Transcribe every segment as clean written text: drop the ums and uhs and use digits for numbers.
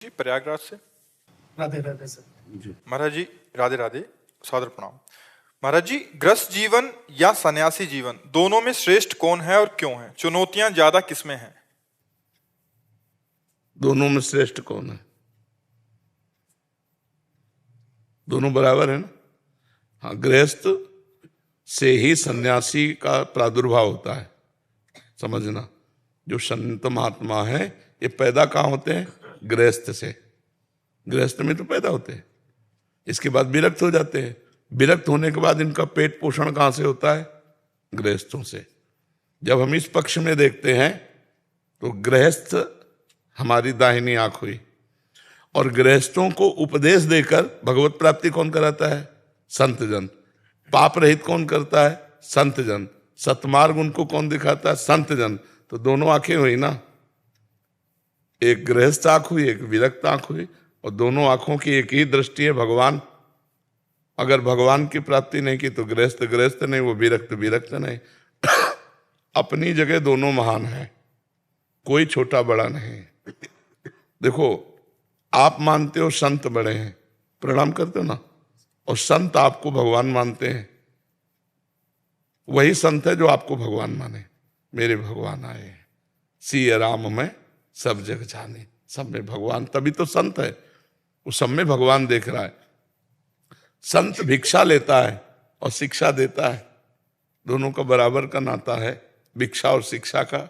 जी प्रयागराज से। राधे राधे सर। जी महाराज जी राधे राधे, सादर प्रणाम। महाराज जी, गृहस्थ जीवन या सन्यासी जीवन दोनों में श्रेष्ठ कौन है और क्यों है? चुनौतियां ज्यादा किसमें हैं? दोनों में श्रेष्ठ कौन है? दोनों बराबर है ना। हाँ, गृहस्थ से ही सन्यासी का प्रादुर्भाव होता है, समझना। जो संत महात्मा है ये पैदा कहाँ होते हैं? गृहस्थ से। गृहस्थ में तो पैदा होते हैं, इसके बाद विरक्त हो जाते हैं। विरक्त होने के बाद इनका पेट पोषण कहाँ से होता है? गृहस्थों से। जब हम इस पक्ष में देखते हैं तो गृहस्थ हमारी दाहिनी आंख हुई, और गृहस्थों को उपदेश देकर भगवत प्राप्ति कौन कराता है? संत जन। पाप रहित कौन करता है? संत जन। सतमार्ग उनको कौन दिखाता है? संत जन। तो दोनों आंखें हुई ना, एक गृहस्थ आंख हुई, एक विरक्त आंख हुई, और दोनों आंखों की एक ही दृष्टि है, भगवान। अगर भगवान की प्राप्ति नहीं की तो गृहस्थ गृहस्थ नहीं, वो विरक्त विरक्त नहीं। अपनी जगह दोनों महान है, कोई छोटा बड़ा नहीं। देखो, आप मानते हो संत बड़े हैं, प्रणाम करते हो ना, और संत आपको भगवान मानते हैं। वही संत है जो आपको भगवान माने। मेरे भगवान आए हैं, सिय राम में सब जग जाने। सब में भगवान, तभी तो संत है। वो सब में भगवान देख रहा है। संत भिक्षा लेता है और शिक्षा देता है, दोनों का बराबर का नाता है, भिक्षा और शिक्षा का।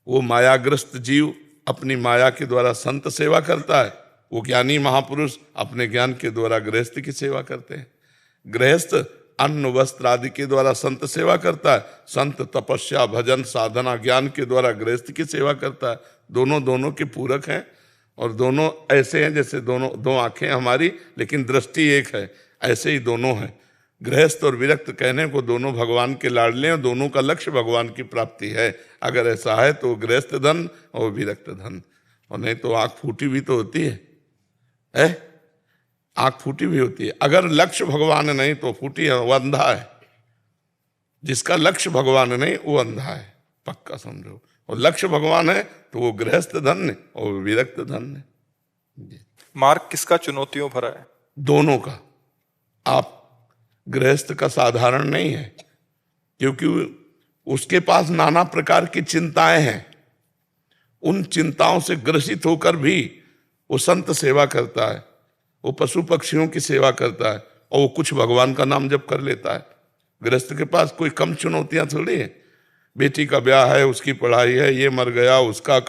वो मायाग्रस्त जीव अपनी माया के द्वारा संत सेवा करता है, वो ज्ञानी महापुरुष अपने ज्ञान के द्वारा गृहस्थ की सेवा करते हैं। गृहस्थ अन्न वस्त्र आदि के द्वारा संत सेवा करता है, संत तपस्या भजन साधना ज्ञान के द्वारा गृहस्थ की सेवा करता है। दोनों दोनों के पूरक हैं, और दोनों ऐसे हैं जैसे दोनों दो आंखें हमारी, लेकिन दृष्टि एक है। ऐसे ही दोनों हैं। गृहस्थ और विरक्त कहने को दोनों भगवान के लाडले हैं, दोनों का लक्ष्य भगवान की प्राप्ति है। अगर ऐसा है तो गृहस्थ धन और विरक्त धन, और नहीं तो आंख फूटी भी तो होती है? आंख फूटी भी होती है। अगर लक्ष्य भगवान नहीं तो फूटी है, वो अंधा है। जिसका लक्ष्य भगवान नहीं वो अंधा है, पक्का समझो। और लक्ष्य भगवान है तो वो गृहस्थ धन और विरक्त धन है। मार्ग किसका चुनौतियों भरा है? दोनों का। आप गृहस्थ का साधारण नहीं है, क्योंकि उसके पास नाना प्रकार की चिंताएं हैं। उन चिंताओं से ग्रसित होकर भी वो संत सेवा करता है, वो पशु पक्षियों की सेवा करता है, और वो कुछ भगवान का नाम जप कर लेता है। गृहस्थ के पास कोई कम चुनौतियां थोड़ी है। बेटी का ब्याह है, उसकी पढ़ाई है, ये मर गया, उसका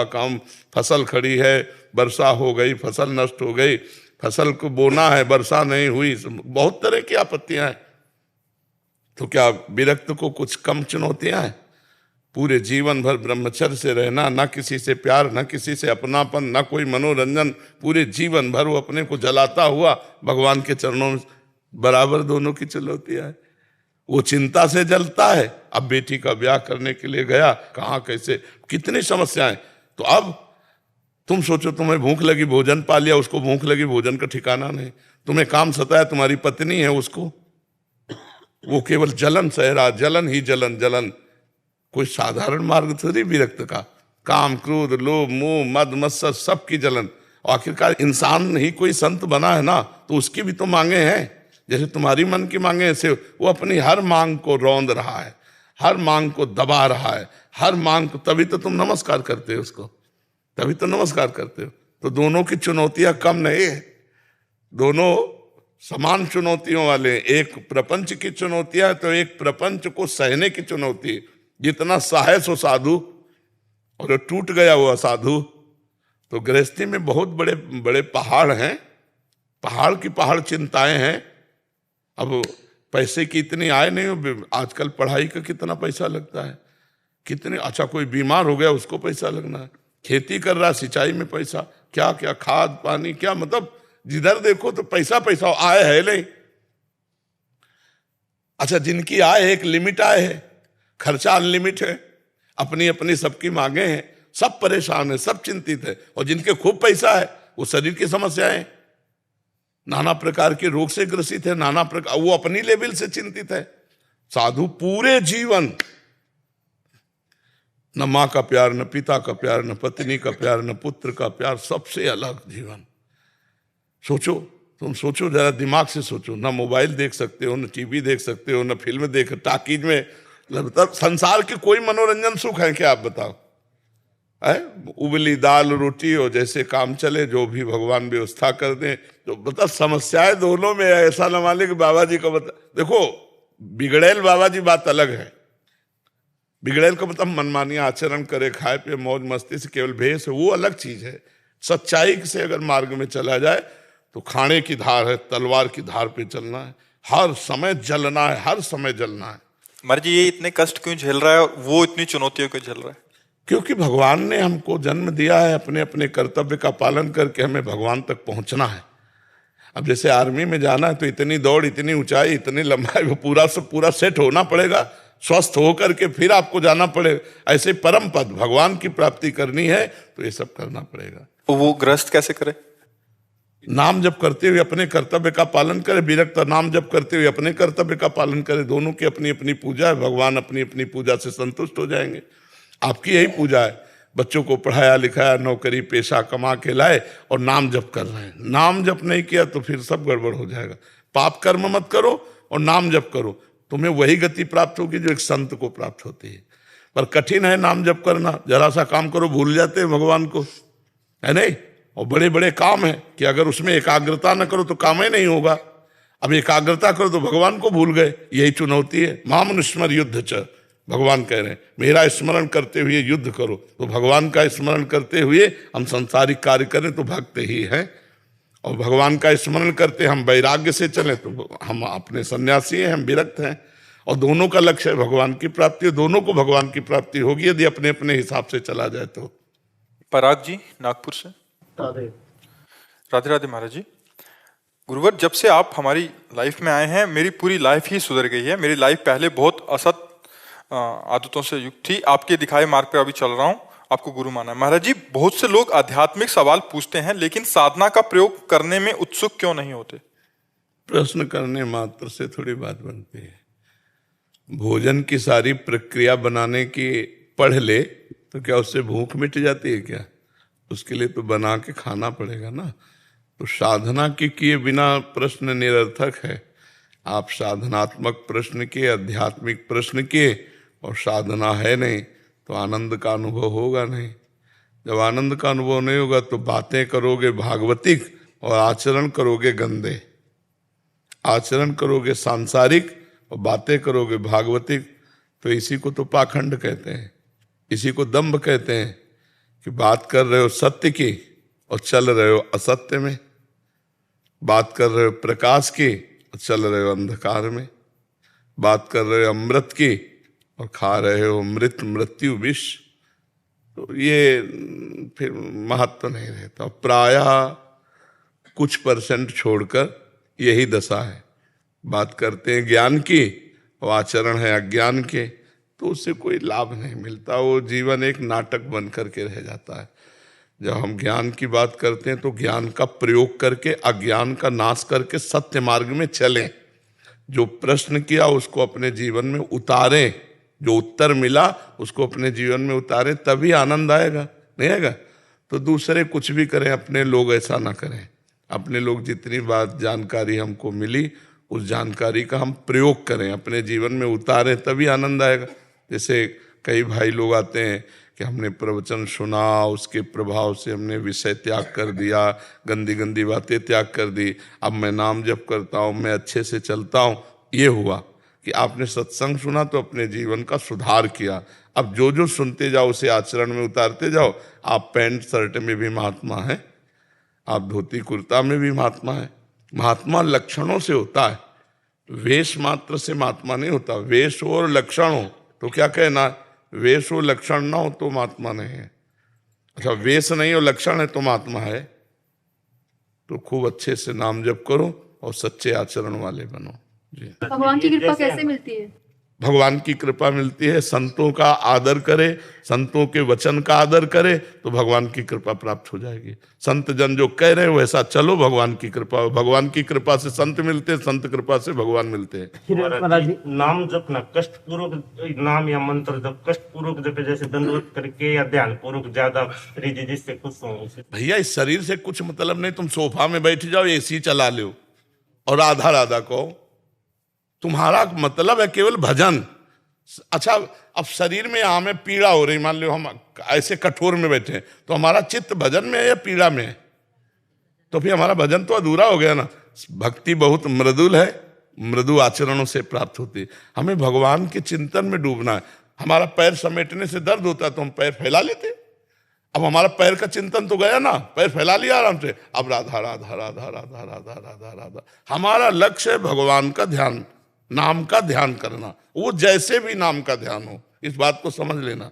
काम, फसल खड़ी है, वर्षा हो गई, फसल नष्ट हो गई, फसल को बोना है, वर्षा नहीं हुई, बहुत तरह की आपत्तियां हैं। तो क्या विरक्त को कुछ कम चुनौतियां हैं? पूरे जीवन भर ब्रह्मचर्य से रहना, ना किसी से प्यार, ना किसी से अपनापन, ना कोई मनोरंजन, पूरे जीवन भर वो अपने को जलाता हुआ भगवान के चरणों में, बराबर दोनों की चुनौतियां है। वो चिंता से जलता है, अब बेटी का ब्याह करने के लिए गया, कहाँ कैसे, कितनी समस्याएं। तो अब तुम सोचो, तुम्हें भूख लगी, भोजन पा लिया, उसको भूख लगी, भोजन का ठिकाना नहीं। तुम्हें काम सताया, तुम्हारी पत्नी है, उसको वो केवल जलन सह रहा, जलन ही जलन जलन। कोई साधारण मार्ग थोड़ी विरक्त का। काम क्रोध लोभ मोह मद मत्सर सबकी जलन। आखिरकार इंसान ही कोई संत बना है ना, तो उसकी भी तो मांगे हैं। जैसे तुम्हारी मन की मांगे, ऐसे वो अपनी हर मांग को रौंद रहा है, हर मांग को दबा रहा है, हर मांग को। तभी तो तुम नमस्कार करते हो उसको, तभी तो नमस्कार करते हो। तो दोनों की चुनौतियां कम नहीं है, दोनों समान चुनौतियों वाले। एक प्रपंच की चुनौतियां है तो एक प्रपंच को सहने की चुनौती। जितना साहस हो साधु, और टूट गया वो असाधु। तो गृहस्थी में बहुत बड़े बड़े पहाड़ हैं, पहाड़ की पहाड़ चिंताएं हैं। अब पैसे की इतनी आय नहीं हो, आजकल पढ़ाई का कितना पैसा लगता है, कितने। अच्छा, कोई बीमार हो गया उसको पैसा लगना है, खेती कर रहा सिंचाई में पैसा, क्या क्या खाद पानी, क्या मतलब जिधर देखो तो पैसा पैसा। आय है नहीं। अच्छा, जिनकी आय एक लिमिट आय है, खर्चा अनलिमिट है, अपनी अपनी सबकी मांगे हैं, सब परेशान है, सब चिंतित है। और जिनके खूब पैसा है वो शरीर की समस्याएं, नाना प्रकार के रोग से ग्रसित है, नाना प्रकार, वो अपनी लेवल से चिंतित है। साधु पूरे जीवन न माँ का प्यार, न पिता का प्यार, न पत्नी का प्यार, न पुत्र का प्यार, सबसे अलग जीवन। सोचो, तुम सोचो जरा, दिमाग से सोचो। ना मोबाइल देख सकते हो, न टीवी देख सकते हो, न फिल्म देख, टाकीज में, मतलब संसार के कोई मनोरंजन सुख है क्या, आप बताओ? है उबली दाल रोटी और जैसे काम चले, जो भी भगवान व्यवस्था कर दें। तो मतलब समस्याएं दोनों में है। ऐसा न माने कि बाबा जी को बता, देखो बिगड़ैल बाबा जी बात अलग है। बिगड़ैल का मतलब मनमानी आचरण करे, खाए पे मौज मस्ती से केवल भेष, वो अलग चीज है। सच्चाई से अगर मार्ग में चला जाए तो खाने की धार है, तलवार की धार पे चलना है, हर समय जलना है, हर समय जलना है। महाराज जी, ये इतने कष्ट क्यों झेल रहा है और वो इतनी चुनौतियों क्यों झेल रहा है? क्योंकि भगवान ने हमको जन्म दिया है, अपने अपने कर्तव्य का पालन करके हमें भगवान तक पहुंचना है। अब जैसे आर्मी में जाना है तो इतनी दौड़, इतनी ऊंचाई, इतनी लंबाई, वो पूरा सब पूरा सेट होना पड़ेगा, स्वस्थ होकर के फिर आपको जाना पड़ेगा। ऐसे परम पद भगवान की प्राप्ति करनी है तो ये सब करना पड़ेगा। तो वो गृहस्थ कैसे करे? नाम जप करते हुए अपने कर्तव्य का पालन करे, विरक्त नाम जप करते हुए अपने कर्तव्य का पालन करे। दोनों की अपनी अपनी पूजा है, भगवान अपनी अपनी पूजा से संतुष्ट हो जाएंगे। आपकी यही पूजा है, बच्चों को पढ़ाया लिखाया, नौकरी पेशा कमा के लाए और नाम जप कर रहे हैं। नाम जप नहीं किया तो फिर सब गड़बड़ हो जाएगा। पाप कर्म मत करो और नाम जप करो, तुम्हें वही गति प्राप्त होगी जो एक संत को प्राप्त होती है। पर कठिन है नाम जप करना, जरा सा काम करो भूल जाते हैं भगवान को, है नहीं? और बड़े बड़े काम है कि अगर उसमें एकाग्रता न करो तो काम ही नहीं होगा। अब एकाग्रता करो तो भगवान को भूल गए, यही चुनौती है। मामनुस्मर युद्ध च, भगवान कह रहे हैं मेरा स्मरण करते हुए युद्ध करो। तो भगवान का स्मरण करते हुए हम संसारिक कार्य करें तो भक्त ही हैं, और भगवान का स्मरण करते हम वैराग्य से चलें तो हम अपने सन्यासी हैं, हम विरक्त हैं। और दोनों का लक्ष्य है भगवान की प्राप्ति, दोनों को भगवान की प्राप्ति होगी यदि अपने अपने हिसाब से चला जाए तो। पराग जी नागपुर से। राधे राधे राधे महाराज जी। गुरुवर, जब से आप हमारी लाइफ में आए हैं मेरी पूरी लाइफ ही सुधर गई है। मेरी लाइफ पहले बहुत असत आदतों से युक्त थी, आपके दिखाए मार्ग पर अभी चल रहा हूँ, आपको गुरु माना है। महाराज जी, बहुत से लोग आध्यात्मिक सवाल पूछते हैं लेकिन साधना का प्रयोग करने में उत्सुक क्यों नहीं होते? प्रश्न करने मात्र से थोड़ी बात बनती है। भोजन की सारी प्रक्रिया बनाने की पढ़ ले तो क्या उससे भूख मिट जाती है क्या? उसके लिए तो बना के खाना पड़ेगा ना। तो साधना के किए बिना प्रश्न निरर्थक है। आप साधनात्मक प्रश्न किए, आध्यात्मिक प्रश्न किए और साधना है नहीं तो आनंद का अनुभव होगा नहीं। जब आनंद का अनुभव नहीं होगा तो बातें करोगे भागवतिक और आचरण करोगे गंदे। आचरण करोगे सांसारिक और बातें करोगे भागवतिक, तो इसी को तो पाखंड कहते हैं, इसी को दंभ कहते हैं कि बात कर रहे हो सत्य की और चल रहे हो असत्य में, बात कर रहे हो प्रकाश की और चल रहे हो अंधकार में, बात कर रहे हो अमृत की और खा रहे हो मृत मृत्यु विष। तो ये फिर महत्व नहीं रहता। प्रायः कुछ परसेंट छोड़कर यही दशा है। बात करते हैं ज्ञान की और आचरण है अज्ञान के, तो उससे कोई लाभ नहीं मिलता। वो जीवन एक नाटक बन करके रह जाता है। जब हम ज्ञान की बात करते हैं तो ज्ञान का प्रयोग करके अज्ञान का नाश करके सत्य मार्ग में चलें। जो प्रश्न किया उसको अपने जीवन में उतारें, जो उत्तर मिला उसको अपने जीवन में उतारें, तभी आनंद आएगा। नहीं आएगा तो दूसरे कुछ भी करें, अपने लोग ऐसा ना करें। अपने लोग जितनी बात जानकारी हमको मिली उस जानकारी का हम प्रयोग करें, अपने जीवन में उतारें, तभी आनंद आएगा। जैसे कई भाई लोग आते हैं कि हमने प्रवचन सुना, उसके प्रभाव से हमने विषय त्याग कर दिया, गंदी गंदी बातें त्याग कर दी, अब मैं नाम जप करता हूँ, मैं अच्छे से चलता हूँ। ये हुआ कि आपने सत्संग सुना तो अपने जीवन का सुधार किया। अब जो जो सुनते जाओ उसे आचरण में उतारते जाओ। आप पैंट शर्ट में भी महात्मा हैं, आप धोती कुर्ता में भी महात्मा हैं। महात्मा लक्षणों से होता है, वेश मात्र से महात्मा नहीं होता। वेश और लक्षण हो तो क्या कहना, वेश हो लक्षण ना हो तो महात्मा नहीं है। अच्छा, वेश नहीं हो लक्षण है तो महात्मा है। तो खूब अच्छे से नाम जप करो और सच्चे आचरण वाले बनो जी। भगवान की कृपा कैसे मिलती है? भगवान की कृपा मिलती है। संतों का आदर करे, संतों के वचन का आदर करे तो भगवान की कृपा प्राप्त हो जाएगी। संत जन जो कह रहे हैं वैसा चलो, भगवान की कृपा हो। भगवान की कृपा से संत मिलते हैं, संत कृपा से भगवान मिलते हैं। महाराज जी, नाम जपना कष्ट पूर्वक, नाम या मंत्र जब कष्ट पूर्वक जपे, जैसे दंडवत करके या ध्यान पूर्वक, ज्यादा रिधि जिससे खुश हो उसे। भैया इस शरीर से कुछ मतलब नहीं। तुम सोफा में बैठ जाओ, एसी चला लो और राधा राधा कहो, तुम्हारा मतलब है केवल भजन। अच्छा, अब शरीर में हमें पीड़ा हो रही, मान लो हम ऐसे कठोर में बैठे हैं, तो हमारा चित्त भजन में है या पीड़ा में है? तो फिर हमारा भजन तो अधूरा हो गया ना। भक्ति बहुत मृदुल है, मृदु आचरणों से प्राप्त होती है। हमें भगवान के चिंतन में डूबना है। हमारा पैर समेटने से दर्द होता है तो हम पैर फैला लेते। अब हमारा पैर का चिंतन तो गया ना, पैर फैला लिया आराम से। अब राधा राधा राधा राधा राधा राधा राधा, हमारा लक्ष्य है भगवान का ध्यान, नाम का ध्यान करना। वो जैसे भी नाम का ध्यान हो, इस बात को समझ लेना।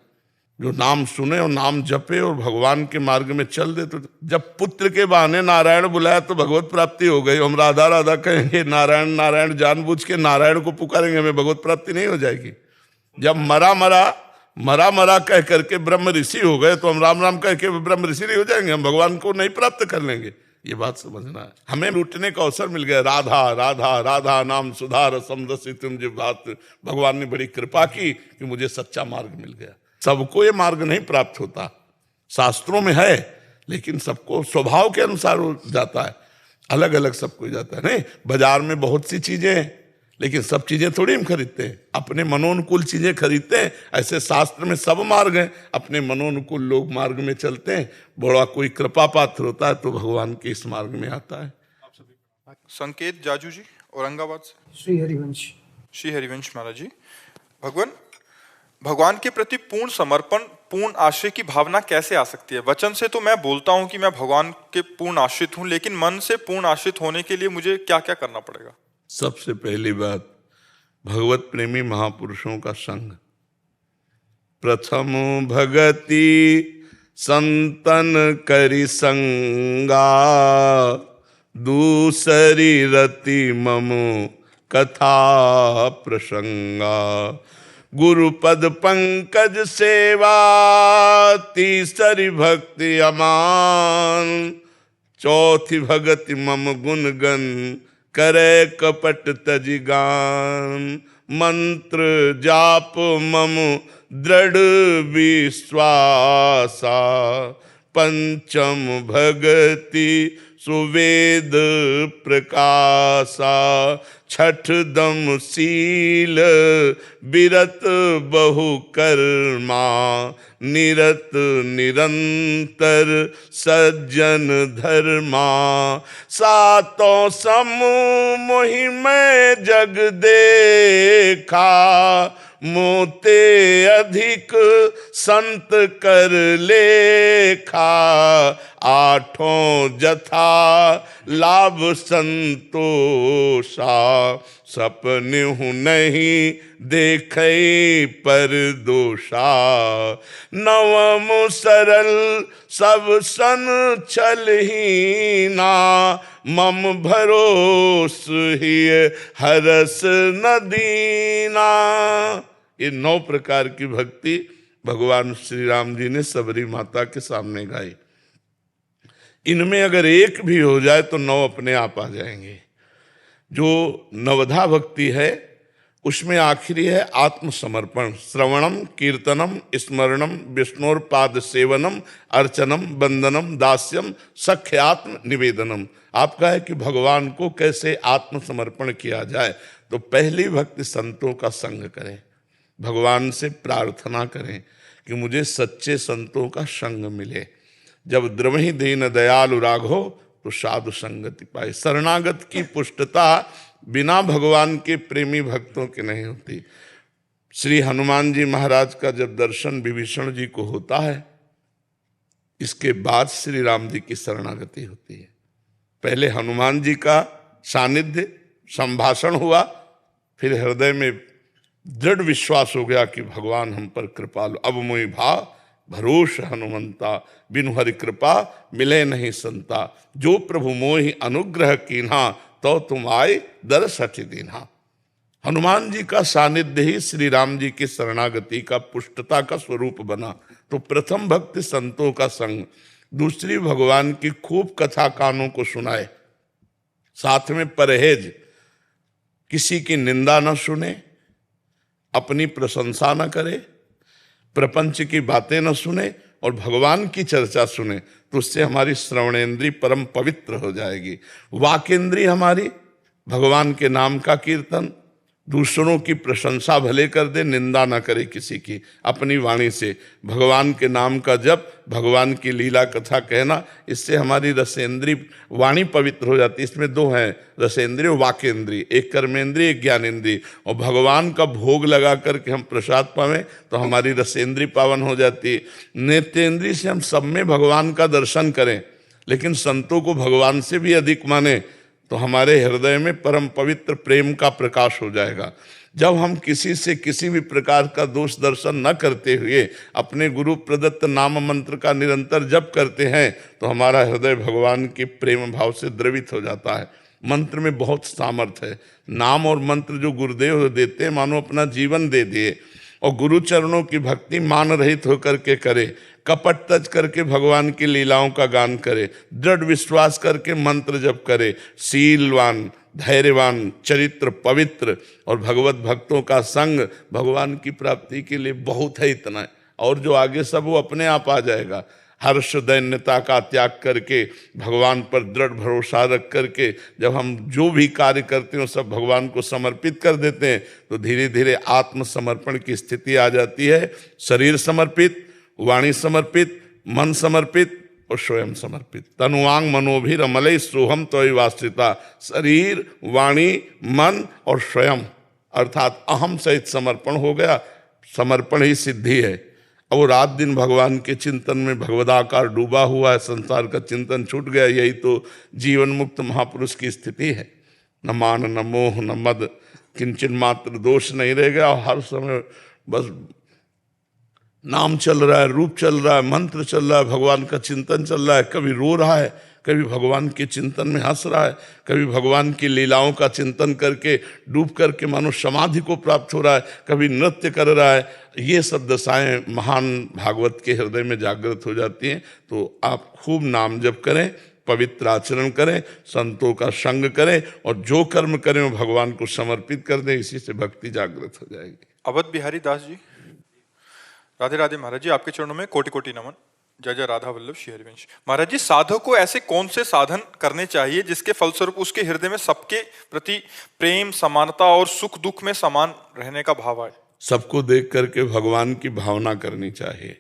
जो नाम सुने और नाम जपे और भगवान के मार्ग में चल दे, तो जब पुत्र के बहाने नारायण बुलाया तो भगवत प्राप्ति हो गई। हम राधा राधा कहेंगे, नारायण नारायण जानबूझ के नारायण को पुकारेंगे, हमें भगवत प्राप्ति नहीं हो जाएगी। जब मरा मरा कह करके ब्रह्म ऋषि हो गए तो हम राम राम कह के ब्रह्म ऋषि नहीं हो जाएंगे, हम भगवान को नहीं प्राप्त कर लेंगे। ये बात समझना है। हमें लूटने का अवसर मिल गया। राधा राधा राधा नाम सुधा रसम रसी तुम जो बात, भगवान ने बड़ी कृपा की कि मुझे सच्चा मार्ग मिल गया। सबको ये मार्ग नहीं प्राप्त होता, शास्त्रों में है, लेकिन सबको स्वभाव के अनुसार हो जाता है, अलग अलग सबको जाता है। नहीं, बाजार में बहुत सी चीजें हैं, लेकिन सब चीजें थोड़ी हम खरीदते हैं, अपने मनोनुकूल चीजें खरीदते हैं। ऐसे शास्त्र में सब मार्ग हैं, अपने मनोनुकूल लोग मार्ग में चलते हैं। बड़ा कोई कृपा पात्र होता है तो भगवान के इस मार्ग में आता है। संकेत जाजू जी औरंगाबाद से। श्री हरिवंश। श्री हरिवंश महाराज जी, भगवान के प्रति पूर्ण समर्पण, पूर्ण आश्रय की भावना कैसे आ सकती है? वचन से तो मैं बोलता हूं कि मैं भगवान के पूर्ण आश्रित हूं, लेकिन मन से पूर्ण आश्रित होने के लिए मुझे क्या क्या करना पड़ेगा? सबसे पहली बात, भगवत प्रेमी महापुरुषों का संग। प्रथम भगति संतन करि संगा, दूसरी रति मम कथा प्रसंगा। गुरुपद पंकज सेवा, तीसरी भक्ति अमान। चौथी भगति मम गुण गन, करे कपट तजि गान। मंत्र जाप मम दृढ़ विश्वासा। पंचम भगति सुवेद प्रकाशा। छठ दम शील बिरत बहु कर्मा। निरत निरंतर सज्जन धर्मा। सातों समूह मोहि मैं जग देखा। मोते अधिक संत कर लेखा। आठों जथा लाभ संतोषा। सपनेहु नहीं देखे पर दोषा। नवम सरल सब सन छलहीना। मम भरोस ही हरस न दीना। ये 9 प्रकार की भक्ति भगवान श्री राम जी ने सबरी माता के सामने गाई। इनमें अगर एक भी हो जाए तो 9 अपने आप आ जाएंगे। जो नवधा भक्ति है उसमें आखिरी है आत्मसमर्पण। श्रवणम कीर्तनम स्मरणम विष्णुर्पाद सेवनम अर्चनम वंदनम दास्यम सख्यात्म निवेदनम। आपका है कि भगवान को कैसे आत्मसमर्पण किया जाए, तो पहली भक्ति संतों का संग करें, भगवान से प्रार्थना करें कि मुझे सच्चे संतों का संग मिले। जब द्रवहि दीन दयालु राघो तो साधु संगति पाए। शरणागत की पुष्टता बिना भगवान के प्रेमी भक्तों के नहीं होती। श्री हनुमान जी महाराज का जब दर्शन विभीषण जी को होता है, इसके बाद श्री राम जी की शरणागति होती है। पहले हनुमान जी का सानिध्य संभाषण हुआ, फिर हृदय में दृढ़ विश्वास हो गया कि भगवान हम पर कृपालु। अब मोहि भाव भरोस हनुमंता। बिनु हरि कृपा मिले नहीं संता। जो प्रभु मोहि अनुग्रह कीन्हा, तो तुम आए दरस हठि दीन्हा। हनुमान जी का सानिध्य ही श्री राम जी की शरणागति का पुष्टता का स्वरूप बना। तो प्रथम भक्ति संतों का संग, दूसरी भगवान की खूब कथा कानों को सुनाए, साथ में परहेज, किसी की निंदा न सुने, अपनी प्रशंसा न करे, प्रपंच की बातें न सुने और भगवान की चर्चा सुने, तो उससे हमारी श्रवणेन्द्रीय परम पवित्र हो जाएगी। वाकेंद्रीय हमारी भगवान के नाम का कीर्तन, दूसरों की प्रशंसा भले कर दे, निंदा ना करे किसी की, अपनी वाणी से भगवान के नाम का जप, भगवान की लीला कथा कहना, इससे हमारी रसेंद्रीय वाणी पवित्र हो जाती है। इसमें दो हैं, रसेंद्रिय वाकेंद्रीय, एक कर्मेंद्रीय एक ज्ञानेंद्रीय। और भगवान का भोग लगा करके हम प्रसाद पावें तो हमारी रसेंद्रीय पावन हो जाती है। नेत्रेंद्रीय से हम सब में भगवान का दर्शन करें, लेकिन संतों को भगवान से भी अधिक माने तो हमारे हृदय में परम पवित्र प्रेम का प्रकाश हो जाएगा। जब हम किसी से किसी भी प्रकार का दोष दर्शन न करते हुए अपने गुरु प्रदत्त नाम मंत्र का निरंतर जप करते हैं तो हमारा हृदय भगवान के प्रेम भाव से द्रवित हो जाता है। मंत्र में बहुत सामर्थ्य है। नाम और मंत्र जो गुरुदेव देते हैं मानो अपना जीवन दे दिए। और गुरु चरणों की भक्ति मान रहित होकर के करे, कपट तज करके भगवान की लीलाओं का गान करे, दृढ़ विश्वास करके मंत्र जप करे, शीलवान, धैर्यवान, चरित्र पवित्र और भगवत भक्तों का संग भगवान की प्राप्ति के लिए बहुत है। इतना है, और जो आगे सब वो अपने आप आ जाएगा। हर्ष दैन्यता का त्याग करके भगवान पर दृढ़ भरोसा रख करके जब हम जो भी कार्य करते हैं सब भगवान को समर्पित कर देते हैं तो धीरे धीरे आत्मसमर्पण की स्थिति आ जाती है। शरीर समर्पित, वाणी समर्पित, मन समर्पित और स्वयं समर्पित। तनुवांग मनोभिर अमलय सोहम त्वयि वास्त्रिता। शरीर, वाणी, मन और स्वयं अर्थात अहम सहित समर्पण हो गया। समर्पण ही सिद्धि है। और वो रात दिन भगवान के चिंतन में भगवदाकार डूबा हुआ है, संसार का चिंतन छूट गया। यही तो जीवन मुक्त महापुरुष की स्थिति है। न मान, न मोह, न मद, किंचन मात्र दोष नहीं रह गया। और हर समय बस नाम चल रहा है, रूप चल रहा है, मंत्र चल रहा है, भगवान का चिंतन चल रहा है। कभी रो रहा है, कभी भगवान के चिंतन में हंस रहा है, कभी भगवान की लीलाओं का चिंतन करके डूब करके मानो समाधि को प्राप्त हो रहा है, कभी नृत्य कर रहा है। ये सब दशाएं महान भागवत के हृदय में जागृत हो जाती हैं। तो आप खूब नाम जप करें, पवित्र आचरण करें, संतों का संग करें और जो कर्म करें वो भगवान को समर्पित कर दें। इसी से भक्ति जागृत हो जाएगी। अवध बिहारी दास जी, राधे राधे महाराज जी, आपके चरणों में कोटि कोटि नमन। जय जय राधा वल्लभ श्री हरिवंश। महाराज जी, साधक को ऐसे कौन से साधन करने चाहिए जिसके फलस्वरूप उसके हृदय में सबके प्रति प्रेम, समानता और सुख दुख में समान रहने का भाव आए? सबको देख करके भगवान की भावना करनी चाहिए।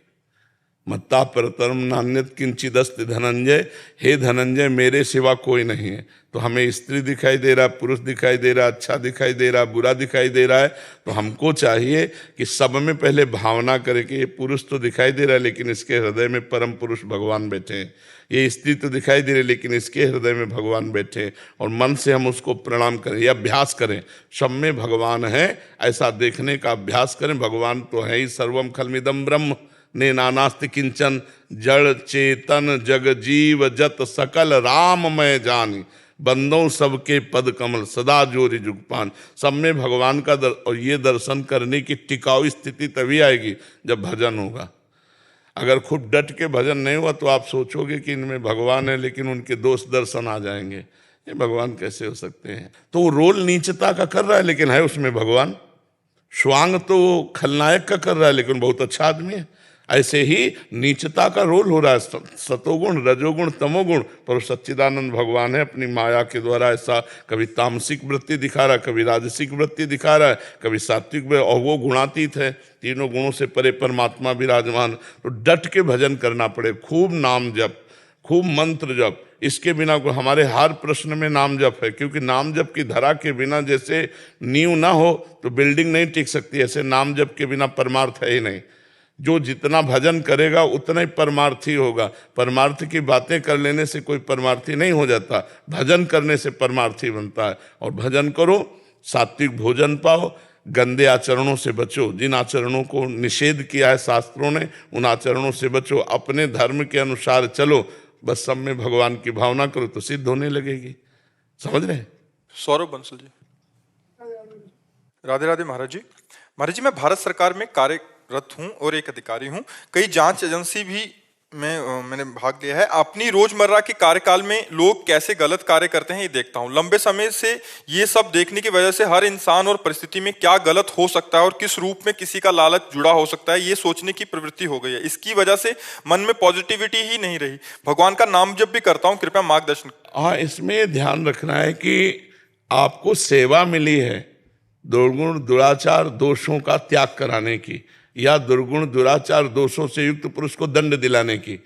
मत्ता परतरम नान्यत किंचिदस्ति धनंजय। हे धनंजय, मेरे सिवा कोई नहीं है। तो हमें स्त्री दिखाई दे रहा है, पुरुष दिखाई दे रहा है, अच्छा दिखाई दे रहा है, बुरा दिखाई दे रहा है, तो हमको चाहिए कि सब में पहले भावना करें कि ये पुरुष तो दिखाई दे रहा है लेकिन इसके हृदय में परम पुरुष भगवान बैठे हैं। ये स्त्री तो दिखाई दे रही है लेकिन इसके हृदय में भगवान बैठे हैं। और मन से हम उसको प्रणाम करें, यह अभ्यास करें, सब में भगवान है ऐसा देखने का अभ्यास करें। भगवान तो है ही, सर्वम खलमिदम ब्रह्म ने नानास्ति किंचन। जड़ चेतन जग जीव जत सकल राम मैं जानी। बंदों सबके पद कमल सदा जोरी जुगपान। सब में भगवान का और ये दर्शन करने की टिकाऊ स्थिति तभी आएगी जब भजन होगा। अगर खूब डट के भजन नहीं हुआ तो आप सोचोगे कि इनमें भगवान है लेकिन उनके दोष दर्शन आ जाएंगे। ये भगवान कैसे हो सकते हैं? तो वो रोल नीचता का कर रहा है लेकिन है उसमें भगवान। स्वांग तो खलनायक का कर रहा है लेकिन बहुत अच्छा आदमी है। ऐसे ही नीचता का रोल हो रहा है, सतोगुण, रजोगुण, तमोगुण, पर सच्चिदानंद भगवान है अपनी माया के द्वारा ऐसा कभी तामसिक वृत्ति दिखा रहा है, कभी राजसिक वृत्ति दिखा रहा है, कभी सात्विक, और वो गुणातीत है। तीनों गुणों से परे परमात्मा विराजमान। तो डट के भजन करना पड़े, खूब नाम जप, खूब मंत्र जप। इसके बिना को हमारे हर प्रश्न में नाम जप है, क्योंकि नाम जप की धरा के बिना जैसे नींव ना हो तो बिल्डिंग नहीं टिक सकती, ऐसे नाम जप के बिना परमार्थ है ही नहीं। जो जितना भजन करेगा उतना ही परमार्थी होगा। परमार्थ की बातें कर लेने से कोई परमार्थी नहीं हो जाता, भजन करने से परमार्थी बनता है। और भजन करो, सात्विक भोजन पाओ, गंदे आचरणों से बचो। जिन आचरणों को निषेध किया है शास्त्रों ने उन आचरणों से बचो, अपने धर्म के अनुसार चलो। बस सब में भगवान की भावना करो तो सिद्ध होने लगेगी। समझ रहे? सौरभ बंसल जी, राधे राधे महाराज जी। महाराज जी, मैं भारत सरकार में कार्यरत हूं और एक अधिकारी हूं। कई जांच एजेंसी भी में मैंने भाग लिया है। अपनी रोजमर्रा के कार्यकाल में लोग कैसे गलत कार्य करते हैं ये देखता हूं। लंबे समय से ये सब देखने की वजह से हर इंसान और परिस्थिति में क्या गलत हो सकता है और किस रूप में किसी का लालच जुड़ा हो सकता है, ये सोचने की प्रवृत्ति हो गई है। इसकी वजह से मन में पॉजिटिविटी ही नहीं रही। भगवान का नाम जब भी करता हूं, कृपया मार्गदर्शन। हाँ, इसमें ध्यान रखना है कि आपको सेवा मिली है दुर्गुण दुराचार दोषों का त्याग कराने की, या दुर्गुण दुराचार दोषों से युक्त पुरुष को दंड दिलाने की।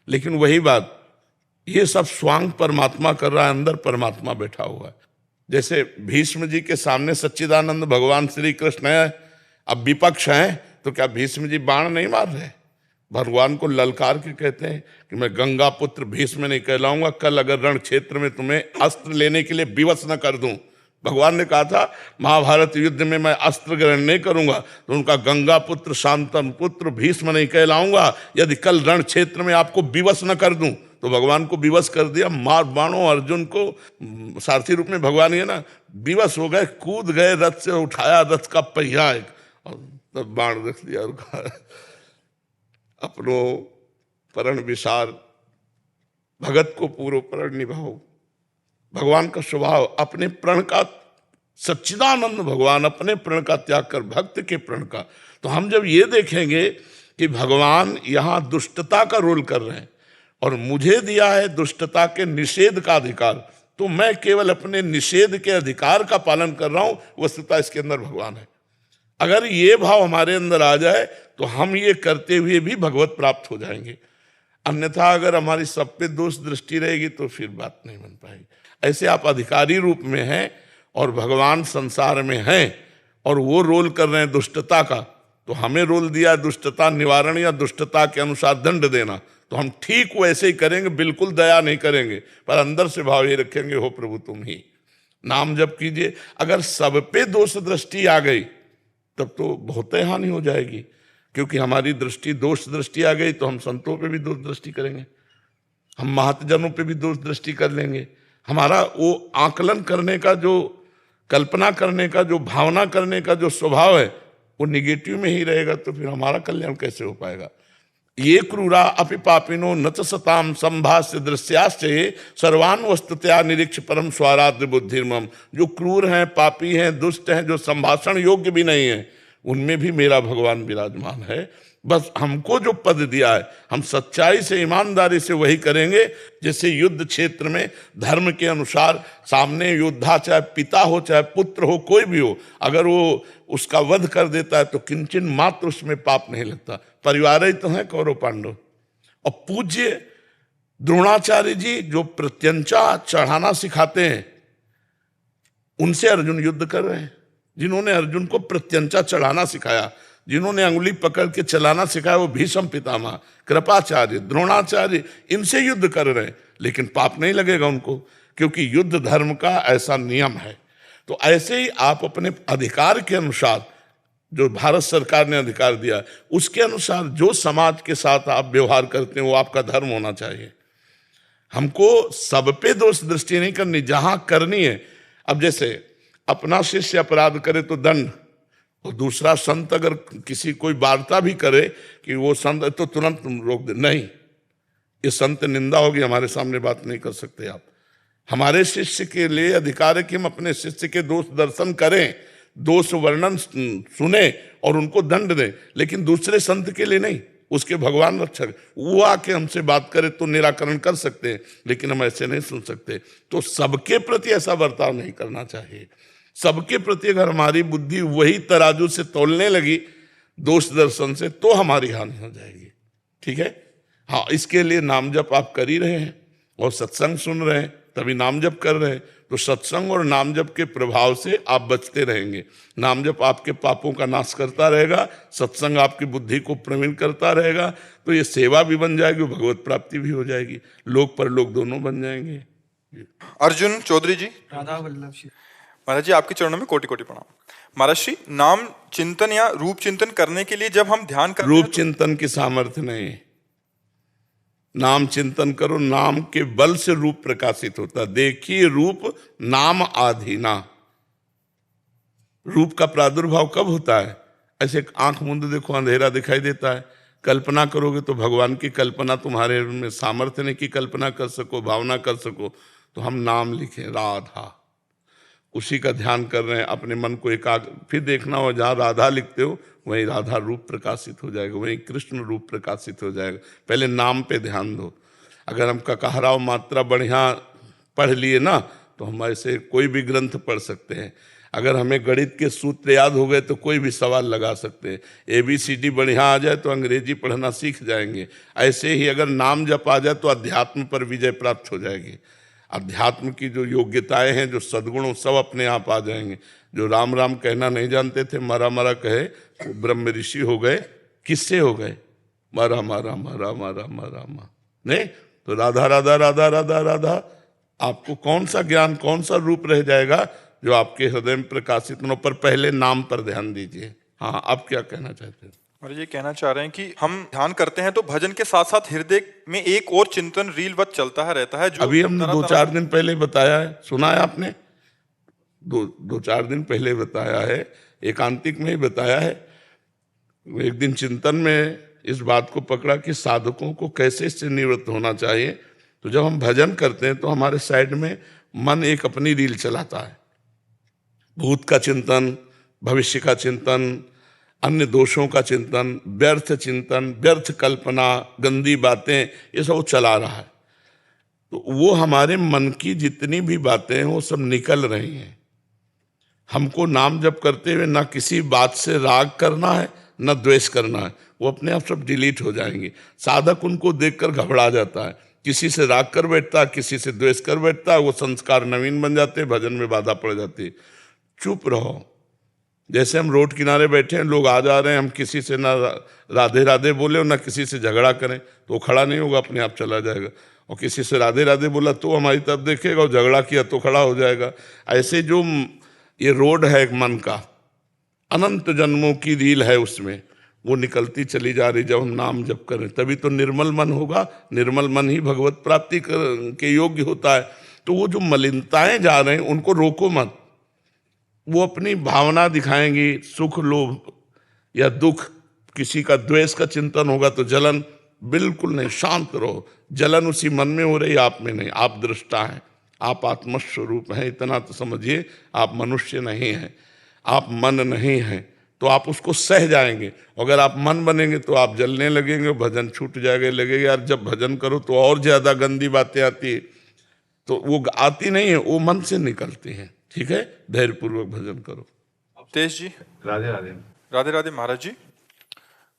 लेकिन वही बात, ये सब स्वांग परमात्मा कर रहा है, अंदर परमात्मा बैठा हुआ है। जैसे भीष्म जी के सामने सच्चिदानंद भगवान श्री कृष्ण है, अब विपक्ष है, तो क्या भीष्म जी बाण नहीं मार रहे? भगवान को ललकार के कहते हैं कि मैं गंगा पुत्र भीष्म नहीं कहलाऊंगा, कल अगर रण क्षेत्र में तुम्हें अस्त्र लेने के लिए विवश न कर दूं। भगवान ने कहा था महाभारत युद्ध में मैं अस्त्र ग्रहण नहीं करूंगा, तो उनका गंगा पुत्र शांतन पुत्र भीष्म नहीं कहलाऊंगा यदि कल रण क्षेत्र में आपको विवश न कर दूं। तो भगवान को विवश कर दिया, मार बाणों अर्जुन को सारथी रूप में भगवान ही है ना, विवश हो गए, कूद गए, रथ से उठाया रथ का पहिया एक, और तब बाण रख दिया और कहा अपनो परण विसार, भगत को पूर्व परण निभाओ। भगवान का स्वभाव अपने प्रण का, सच्चिदानंद भगवान अपने प्रण का त्याग कर भक्त के प्रण का। तो हम जब ये देखेंगे कि भगवान यहाँ दुष्टता का रोल कर रहे हैं और मुझे दिया है दुष्टता के निषेध का अधिकार, तो मैं केवल अपने निषेध के अधिकार का पालन कर रहा हूं, वस्तुतः इसके अंदर भगवान है। अगर ये भाव हमारे अंदर आ जाए तो हम ये करते हुए भी भगवत प्राप्त हो जाएंगे। अन्यथा अगर हमारी सब पे दोष दृष्टि रहेगी तो फिर बात नहीं बन पाएगी। ऐसे आप अधिकारी रूप में हैं और भगवान संसार में हैं और वो रोल कर रहे हैं दुष्टता का, तो हमें रोल दिया दुष्टता निवारण या दुष्टता के अनुसार दंड देना, तो हम ठीक वैसे ही करेंगे, बिल्कुल दया नहीं करेंगे, पर अंदर से भाव ये रखेंगे हो प्रभु तुम ही। नाम जप कीजिए। अगर सब पे दोष दृष्टि आ गई तब तो बहुत हानि हो जाएगी, क्योंकि हमारी दृष्टि दोष दृष्टि आ गई तो हम संतों पे भी दोष दृष्टि करेंगे, हम महतजनों पे भी दोष दृष्टि कर लेंगे। हमारा वो आकलन करने का जो, कल्पना करने का जो, भावना करने का जो स्वभाव है वो निगेटिव में ही रहेगा, तो फिर हमारा कल्याण कैसे हो पाएगा। ये क्रूरा अपि पापिनो न च सताम संभाष्य दृश्याश्चये सर्वान वस्तुतया निरीक्ष परम स्वाराध्य बुद्धिर्मम। जो क्रूर हैं, पापी हैं, दुष्ट हैं, जो संभाषण योग्य भी नहीं है, उनमें भी मेरा भगवान विराजमान है। बस हमको जो पद दिया है हम सच्चाई से ईमानदारी से वही करेंगे। जैसे युद्ध क्षेत्र में धर्म के अनुसार सामने योद्धा चाहे पिता हो चाहे पुत्र हो कोई भी हो, अगर वो उसका वध कर देता है तो किंचन मात्र उसमें पाप नहीं लगता। परिवार ही तो है कौरव पांडव। और पूज्य द्रोणाचार्य जी जो प्रत्यंचा चढ़ाना सिखाते हैं, उनसे अर्जुन युद्ध कर रहे हैं। जिन्होंने अर्जुन को प्रत्यंचा चढ़ाना सिखाया, जिन्होंने अंगुली पकड़ के चलाना सिखाया, वो भीष्म पितामह, कृपाचार्य, द्रोणाचार्य, इनसे युद्ध कर रहे हैं। लेकिन पाप नहीं लगेगा उनको, क्योंकि युद्ध धर्म का ऐसा नियम है। तो ऐसे ही आप अपने अधिकार के अनुसार, जो भारत सरकार ने अधिकार दिया, उसके अनुसार जो समाज के साथ आप व्यवहार करते हैं वो आपका धर्म होना चाहिए। हमको सब पे दोष दृष्टि नहीं करनी, जहां करनी है। अब जैसे अपना शिष्य अपराध करे तो दंड, और दूसरा संत अगर किसी कोई वार्ता भी करे कि वो संत, तो तुरंत रोक दे, नहीं, ये संत निंदा होगी, हमारे सामने बात नहीं कर सकते आप। हमारे शिष्य के लिए अधिकार है कि हम अपने शिष्य के दोष दर्शन करें, दोष वर्णन सुने और उनको दंड दें, लेकिन दूसरे संत के लिए नहीं। उसके भगवान रक्षक वो आके हमसे बात करे तो निराकरण कर सकते हैं, लेकिन हम ऐसे नहीं सुन सकते। तो सबके प्रति ऐसा बर्ताव नहीं करना चाहिए। सबके प्रति अगर हमारी बुद्धि वही तराजू से तौलने लगी दोष दर्शन से, तो हमारी हानि हो जाएगी। ठीक है, हाँ, इसके लिए नाम जप आप कर ही रहे हैं और सत्संग सुन रहे हैं, तभी नाम जप कर रहे हैं। तो सत्संग और नाम जप के प्रभाव से आप बचते रहेंगे। नाम जप आपके पापों का नाश करता रहेगा, सत्संग आपकी बुद्धि को प्रवीण करता रहेगा। तो ये सेवा भी बन जाएगी, भगवत प्राप्ति भी हो जाएगी, लोक परलोक दोनों बन जाएंगे। अर्जुन चौधरी जी। राधा वल्लभ श्री। महाराज जी, आपके चरणों में कोटि कोटि प्रणाम। महाराज श्री, नाम चिंतन या रूप चिंतन करने के लिए जब हम ध्यान करते हैं, रूप चिंतन की सामर्थ्य नहीं। नाम चिंतन करो, नाम के बल से रूप प्रकाशित होता। देखिए रूप नाम आधीना, रूप का प्रादुर्भाव कब होता है? ऐसे आंख मूंद देखो, अंधेरा दिखाई देता है। कल्पना करोगे तो भगवान की कल्पना तुम्हारे में सामर्थ्य नहीं कि कल्पना कर सको, भावना कर सको। तो हम नाम लिखें राधा, उसी का ध्यान कर रहे हैं, अपने मन को एकाग्र। फिर देखना हो जहाँ राधा लिखते हो वहीं राधा रूप प्रकाशित हो जाएगा, वहीं कृष्ण रूप प्रकाशित हो जाएगा। पहले नाम पे ध्यान दो। अगर हम ककाहराव मात्रा बढ़िया पढ़ लिए ना तो हम ऐसे कोई भी ग्रंथ पढ़ सकते हैं। अगर हमें गणित के सूत्र याद हो गए तो कोई भी सवाल लगा सकते हैं। ABCD बढ़िया आ जाए तो अंग्रेजी पढ़ना सीख जाएंगे। ऐसे ही अगर नाम जप आ जाए तो अध्यात्म पर विजय प्राप्त हो जाएगी। अध्यात्म की जो योग्यताएं हैं, जो सद्गुण, सब अपने आप आ जाएंगे। जो राम राम कहना नहीं जानते थे, मरा मरा कहे, वो ब्रह्म ऋषि हो गए। किससे हो गए? मरा मरा मरा मरा मरा मा नहीं तो राधा राधा राधा राधा राधा। आपको कौन सा ज्ञान, कौन सा रूप रह जाएगा जो आपके हृदय में प्रकाशित हो? पर पहले नाम पर ध्यान दीजिए। हाँ, आप क्या कहना चाहते हैं? और ये कहना चाह रहे हैं कि हम ध्यान करते हैं तो भजन के साथ साथ हृदय में एक और चिंतन रीलवत चलता है रहता है, जो अभी हमने तरह 2-4 दिन पहले बताया है, सुना है आपने? 2-4 दिन पहले बताया है, एकांतिक में ही बताया है। एक दिन चिंतन में इस बात को पकड़ा कि साधकों को कैसे इससे निवृत्त होना चाहिए। तो जब हम भजन करते हैं तो हमारे साइड में मन एक अपनी रील चलाता है। भूत का चिंतन, भविष्य का चिंतन, अन्य दोषों का चिंतन, व्यर्थ कल्पना, गंदी बातें, ये सब वो चला रहा है। तो वो हमारे मन की जितनी भी बातें हैं वो सब निकल रही हैं। हमको नाम जप करते हुए ना किसी बात से राग करना है, ना द्वेष करना है। वो अपने आप सब डिलीट हो जाएंगे। साधक उनको देखकर घबरा जाता है, किसी से राग कर बैठता है, किसी से द्वेष कर बैठता है। वो संस्कार नवीन बन जाते हैं, भजन में बाधा पड़ जाती है। चुप रहो। जैसे हम रोड किनारे बैठे हैं, लोग आ जा रहे हैं, हम किसी से ना राधे राधे बोले और ना किसी से झगड़ा करें तो वो खड़ा नहीं होगा, अपने आप चला जाएगा। और किसी से राधे राधे बोला तो हमारी तरफ देखेगा, और झगड़ा किया तो खड़ा हो जाएगा। ऐसे जो ये रोड है एक मन का, अनंत जन्मों की रील है, उसमें वो निकलती चली जा रही। जब हम नाम जप करें तभी तो निर्मल मन होगा। निर्मल मन ही भगवत प्राप्ति के योग्य होता है। तो वो जो मलिनताएं जा रहे हैं उनको रोको मत। वो अपनी भावना दिखाएंगी, सुख, लोभ या दुख, किसी का द्वेष का चिंतन होगा तो जलन, बिल्कुल नहीं, शांत रहो। जलन उसी मन में हो रही, आप में नहीं। आप दृष्टा हैं, आप आत्मस्वरूप हैं, इतना तो समझिए। आप मनुष्य नहीं हैं, आप मन नहीं हैं, तो आप उसको सह जाएंगे। अगर आप मन बनेंगे तो आप जलने लगेंगे, भजन छूट जाएगा। लगेगा यार जब भजन करो तो और ज्यादा गंदी बातें आती है, तो वो आती नहीं है, वो मन से निकलती हैं। ठीक है, धैर्यपूर्वक भजन करो। तेज जी, राधे राधे। राधे राधे। महाराज जी,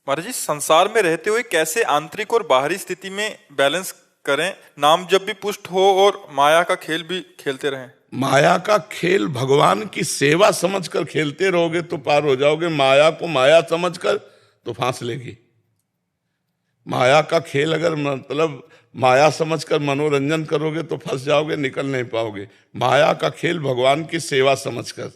महाराज जी, संसार में रहते हुए कैसे आंतरिक और बाहरी स्थिति में बैलेंस करें? नाम जब भी पुष्ट हो और माया का खेल भी खेलते रहें। माया का खेल भगवान की सेवा समझकर खेलते रहोगे तो पार हो जाओगे। माया को माया समझकर तो फांस लेगी। माया का खेल अगर मतलब माया समझकर मनोरंजन करोगे तो फंस जाओगे, निकल नहीं पाओगे। माया का खेल भगवान की सेवा समझकर,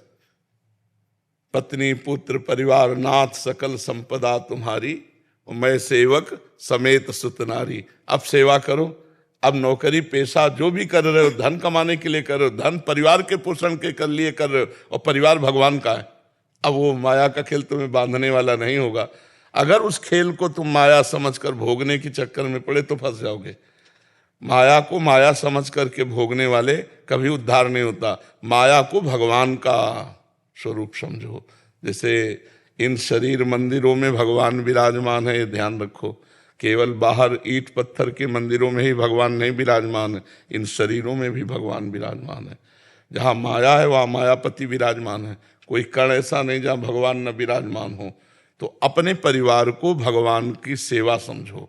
पत्नी पुत्र परिवार नाथ सकल संपदा तुम्हारी, मैं सेवक समेत सुत नारी। अब सेवा करो। अब नौकरी पेशा जो भी कर रहे हो, धन कमाने के लिए कर रहे हो, धन परिवार के पोषण के लिए कर रहे हो, और परिवार भगवान का है। अब वो माया का खेल तुम्हें बांधने वाला नहीं होगा। अगर उस खेल को तुम माया समझकर भोगने के चक्कर में पड़े तो फंस जाओगे। माया को माया समझ करके भोगने वाले कभी उद्धार नहीं होता। माया को भगवान का स्वरूप समझो। जैसे इन शरीर मंदिरों में भगवान विराजमान है, ये ध्यान रखो। केवल बाहर ईंट पत्थर के मंदिरों में ही भगवान नहीं विराजमान है, इन शरीरों में भी भगवान विराजमान है। जहाँ माया है वहाँ मायापति विराजमान है। कोई कण ऐसा नहीं जहाँ भगवान न विराजमान हो। तो अपने परिवार को भगवान की सेवा समझो।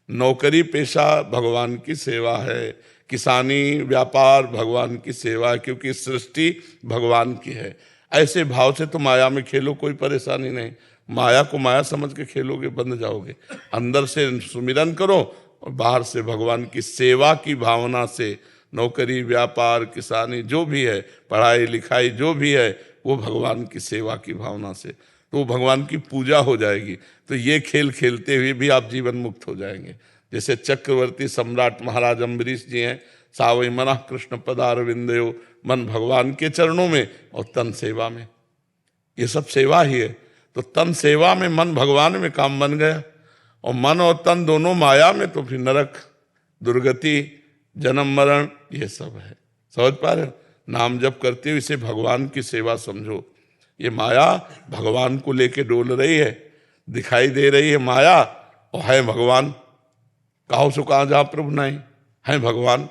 नौकरी पेशा भगवान की सेवा है, किसानी व्यापार भगवान की सेवा है, क्योंकि सृष्टि भगवान की है। ऐसे भाव से तो माया में खेलो, कोई परेशानी नहीं। माया को माया समझ के खेलोगे बंध जाओगे। अंदर से सुमिरन करो और बाहर से भगवान की सेवा की भावना से, नौकरी व्यापार किसानी जो भी है, पढ़ाई लिखाई जो भी है, वो भगवान की सेवा की भावना से, तो भगवान की पूजा हो जाएगी। तो ये खेल खेलते हुए भी आप जीवन मुक्त हो जाएंगे। जैसे चक्रवर्ती सम्राट महाराज अम्बरीश जी हैं, सावई मनः कृष्ण पदारविंदयो, मन भगवान के चरणों में और तन सेवा में। ये सब सेवा ही है। तो तन सेवा में, मन भगवान में काम बन गया, और मन और तन दोनों माया में, तो फिर नरक, दुर्गति, जन्म मरण, ये सब है। समझ पा रहे हो? नाम जप करते हो इसे भगवान की सेवा समझो। ये माया भगवान को लेके डोल रही है, दिखाई दे रही है माया, और है भगवान। कहो सो कहा जहाँ प्रभु नहीं है भगवान।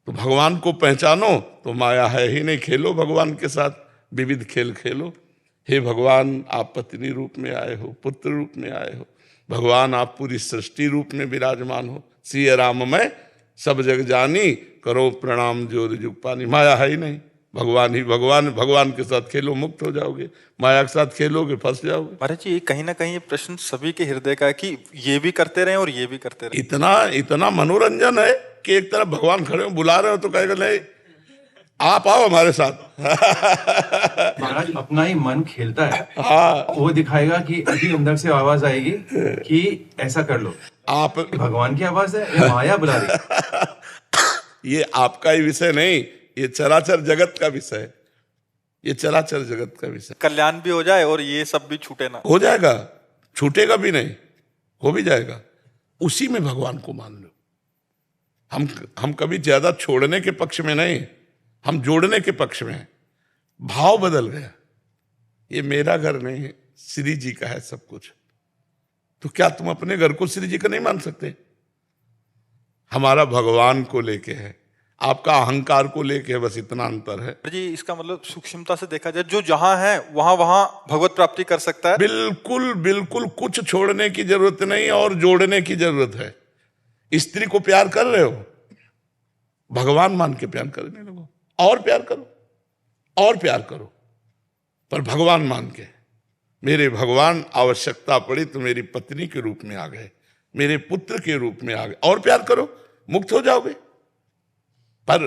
तो भगवान को पहचानो तो माया है ही नहीं। खेलो भगवान के साथ, विविध खेल खेलो। हे भगवान, आप पत्नी रूप में आए हो, पुत्र रूप में आए हो। भगवान, आप पूरी सृष्टि रूप में विराजमान हो। सिय राम में सब जग जानी, करो प्रणाम जोर जुग पानी। माया है ही नहीं, भगवान ही भगवान। भगवान के साथ खेलो, मुक्त हो जाओगे। माया के साथ खेलोगे, फंस जाओगे। महाराज जी, कहीं ना कहीं ये प्रश्न सभी के हृदय का है कि ये भी करते रहे और ये भी करते रहे। इतना मनोरंजन है कि एक तरफ भगवान खड़े हो, बुला रहे हो तो कहेगा नहीं आप आओ हमारे साथ। महाराज अपना ही मन खेलता है। हाँ, वो दिखाएगा कि अभी अंदर से आवाज आएगी कि ऐसा कर लो। आप भगवान की आवाज है या माया बुला रही? ये आपका ही विषय नहीं, ये चराचर जगत का विषय है। ये चराचर जगत का विषय। कल्याण भी हो जाए और ये सब भी छूटे ना। हो जाएगा, छूटेगा भी नहीं, हो भी जाएगा। उसी में भगवान को मान लो। हम कभी ज्यादा छोड़ने के पक्ष में नहीं, हम जोड़ने के पक्ष में हैं। भाव बदल गया। ये मेरा घर नहीं है, श्री जी का है सब कुछ। तो क्या तुम अपने घर को श्री जी का नहीं मान सकते? हमारा भगवान को लेके है, आपका अहंकार को लेके है, बस इतना अंतर है जी। इसका मतलब सूक्ष्मता से देखा जाए, जो जहां है वहां वहां भगवत प्राप्ति कर सकता है। बिल्कुल बिल्कुल, कुछ छोड़ने की जरूरत नहीं और जोड़ने की जरूरत है। स्त्री को प्यार कर रहे हो, भगवान मान के प्यार करने लगो, और प्यार करो, और प्यार करो, पर भगवान मान के। मेरे भगवान आवश्यकता पड़ी तो मेरी पत्नी के रूप में आ गए, मेरे पुत्र के रूप में आ गए, और प्यार करो, मुक्त हो जाओगे। पर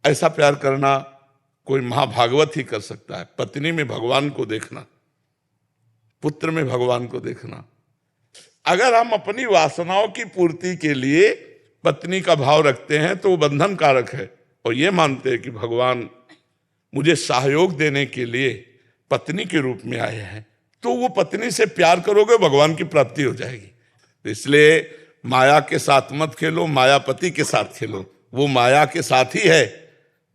ऐसा प्यार करना कोई महाभागवत ही कर सकता है। पत्नी में भगवान को देखना, पुत्र में भगवान को देखना। अगर हम अपनी वासनाओं की पूर्ति के लिए पत्नी का भाव रखते हैं तो वो बंधन कारक है, और ये मानते हैं कि भगवान मुझे सहयोग देने के लिए पत्नी के रूप में आए हैं, तो वो पत्नी से प्यार करोगे, भगवान की प्राप्ति हो जाएगी। तो इसलिए माया के साथ मत खेलो, मायापति के साथ खेलो। वो माया के साथ ही है,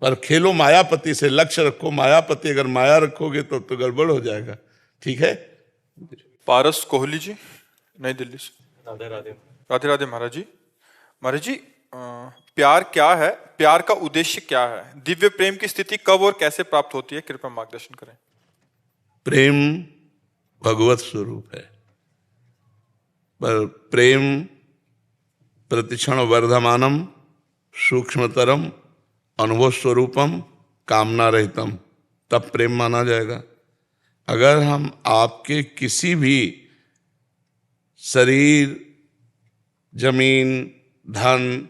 पर खेलो मायापति से। लक्ष्य रखो मायापति, अगर माया रखोगे तो गड़बड़ हो जाएगा। ठीक है। पारस कोहली जी, नई दिल्ली से। राधे राधे। राधे राधे महाराज जी। महाराज जी, प्यार क्या है? प्यार का उद्देश्य क्या है? दिव्य प्रेम की स्थिति कब और कैसे प्राप्त होती है? कृपया मार्गदर्शन करें। प्रेम भगवत स्वरूप है, पर प्रेम प्रतिक्षण वर्धमानम, सूक्ष्मतरम, अनुभव स्वरूपम, कामना रहितम, तब प्रेम माना जाएगा। अगर हम आपके किसी भी शरीर, जमीन, धन,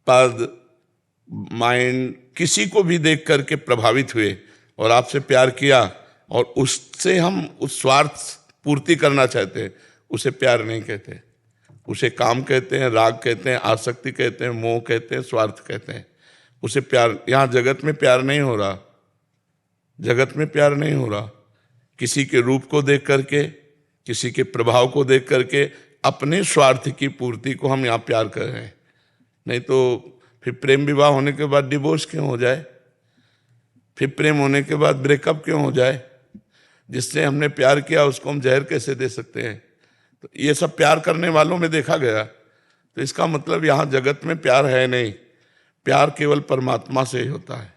पद, माइंड, किसी को भी देख करके प्रभावित हुए और आपसे प्यार किया और उससे हम उस स्वार्थ पूर्ति करना चाहते हैं, उसे प्यार नहीं कहते, उसे काम कहते हैं, राग कहते हैं, आसक्ति कहते हैं, मोह कहते हैं, स्वार्थ कहते हैं। उसे प्यार, यहाँ जगत में प्यार नहीं हो रहा, जगत में प्यार नहीं हो रहा। किसी के रूप को देख करके, किसी के प्रभाव को देख करके अपने स्वार्थ की पूर्ति को हम यहाँ प्यार कर रहे हैं। नहीं तो फिर प्रेम विवाह होने के बाद डिवोर्स क्यों हो जाए? फिर प्रेम होने के बाद ब्रेकअप क्यों हो जाए? जिससे हमने प्यार किया उसको हम जहर कैसे दे सकते हैं? तो ये सब प्यार करने वालों में देखा गया। तो इसका मतलब यहाँ जगत में प्यार है नहीं। प्यार केवल परमात्मा से ही होता है,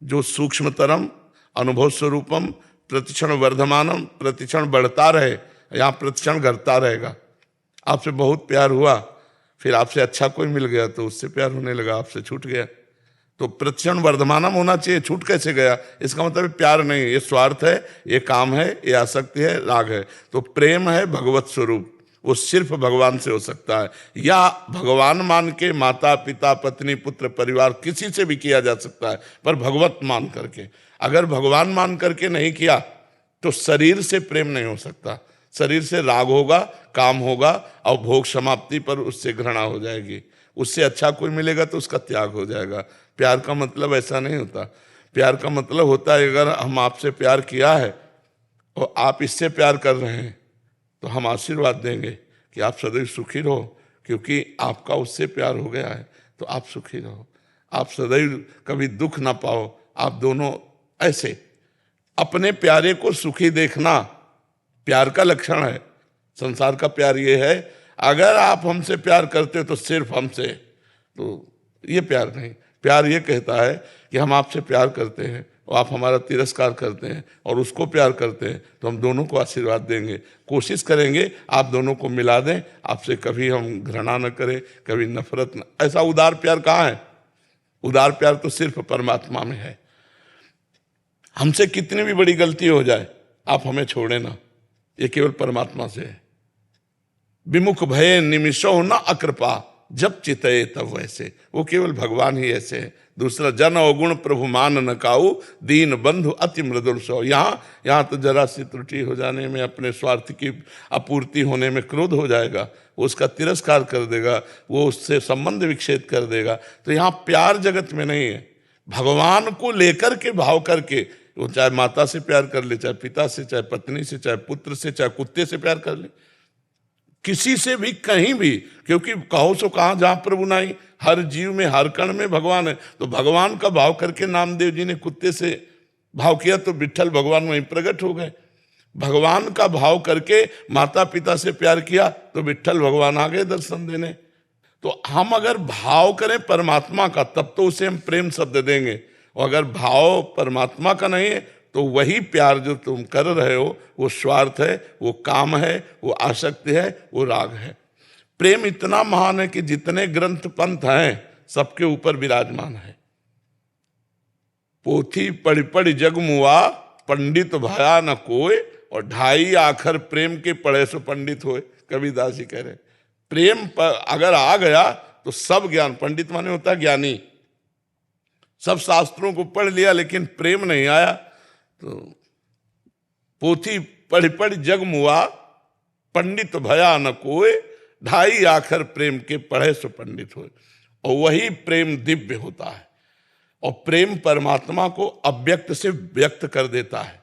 जो सूक्ष्मतरम, अनुभव स्वरूपम, प्रतिक्षण वर्धमानम, प्रतिक्षण बढ़ता रहे। यहाँ प्रतिक्षण घटता रहेगा। आपसे बहुत प्यार हुआ, फिर आपसे अच्छा कोई मिल गया तो उससे प्यार होने लगा, आपसे छूट गया। तो प्रतिक्षण वर्धमानम होना चाहिए, छूट कैसे गया? इसका मतलब प्यार नहीं, ये स्वार्थ है, ये काम है, ये आसक्ति है, राग है। तो प्रेम है भगवत स्वरूप, वो सिर्फ भगवान से हो सकता है, या भगवान मान के माता पिता पत्नी पुत्र परिवार किसी से भी किया जा सकता है, पर भगवत मान करके। अगर भगवान मान करके नहीं किया तो शरीर से प्रेम नहीं हो सकता। शरीर से राग होगा, काम होगा, और भोग समाप्ति पर उससे घृणा हो जाएगी। उससे अच्छा कोई मिलेगा तो उसका त्याग हो जाएगा। प्यार का मतलब ऐसा नहीं होता। प्यार का मतलब होता है, अगर हम आपसे प्यार किया है और आप इससे प्यार कर रहे हैं तो हम आशीर्वाद देंगे कि आप सदैव सुखी रहो, क्योंकि आपका उससे प्यार हो गया है तो आप सुखी रहो, आप सदैव कभी दुख ना पाओ। आप दोनों ऐसे अपने प्यारे को सुखी देखना प्यार का लक्षण है। संसार का प्यार ये है, अगर आप हमसे प्यार करते तो सिर्फ हमसे, तो ये प्यार नहीं। प्यार ये कहता है कि हम आपसे प्यार करते हैं और आप हमारा तिरस्कार करते हैं और उसको प्यार करते हैं, तो हम दोनों को आशीर्वाद देंगे, कोशिश करेंगे आप दोनों को मिला दें, आपसे कभी हम घृणा न करें, कभी नफरत न। ऐसा उदार प्यार कहाँ है? उदार प्यार तो सिर्फ परमात्मा में है। हमसे कितनी भी बड़ी गलती हो जाए आप हमें छोड़े ना, ये केवल परमात्मा से है। विमुख भय निमिषो न अकृपा, जब चितये तब वैसे, वो केवल भगवान ही ऐसे है। दूसरा, जन अवगुण प्रभु मान न काऊ, दीन बंधु अति मृदुल सो। यहाँ तो जरा सी त्रुटि हो जाने में, अपने स्वार्थ की आपूर्ति होने में क्रोध हो जाएगा, वो उसका तिरस्कार कर देगा, वो उससे संबंध विच्छेद कर देगा। तो यहाँ प्यार जगत में नहीं है, भगवान को लेकर के भाव करके, वो चाहे माता से प्यार कर ले, चाहे पिता से, चाहे पत्नी से, चाहे पुत्र से, चाहे कुत्ते से प्यार कर ले, किसी से भी कहीं भी, क्योंकि कहो सो कहाँ जहां प्रभु नहीं, हर जीव में हर कण में भगवान है। तो भगवान का भाव करके नामदेव जी ने कुत्ते से भाव किया तो विट्ठल भगवान वहीं प्रकट हो गए। भगवान का भाव करके माता पिता से प्यार किया तो विट्ठल भगवान आ गए दर्शन देने। तो हम अगर भाव करें परमात्मा का तब तो उसे हम प्रेम शब्द देंगे, और अगर भाव परमात्मा का नहीं है तो वही प्यार जो तुम कर रहे हो वो स्वार्थ है, वो काम है, वो आसक्ति है, वो राग है। प्रेम इतना महान है कि जितने ग्रंथ पंथ हैं सबके ऊपर विराजमान है। पोथी पढ़ पढ़ जग मुआ, पंडित भया न कोय, और ढाई आखर प्रेम के पढ़े सो पंडित होए। कबीरदास जी कह रहे प्रेम पर अगर आ गया तो सब ज्ञान, पंडित माने होता है ज्ञानी, सब शास्त्रों को पढ़ लिया लेकिन प्रेम नहीं आया तो पोथी पढ़ पढ़ जग मुआ, पंडित भया न कोय, ढाई आखर प्रेम के पढ़े सो पंडित होए। और वही प्रेम दिव्य होता है, और प्रेम परमात्मा को अव्यक्त से व्यक्त कर देता है।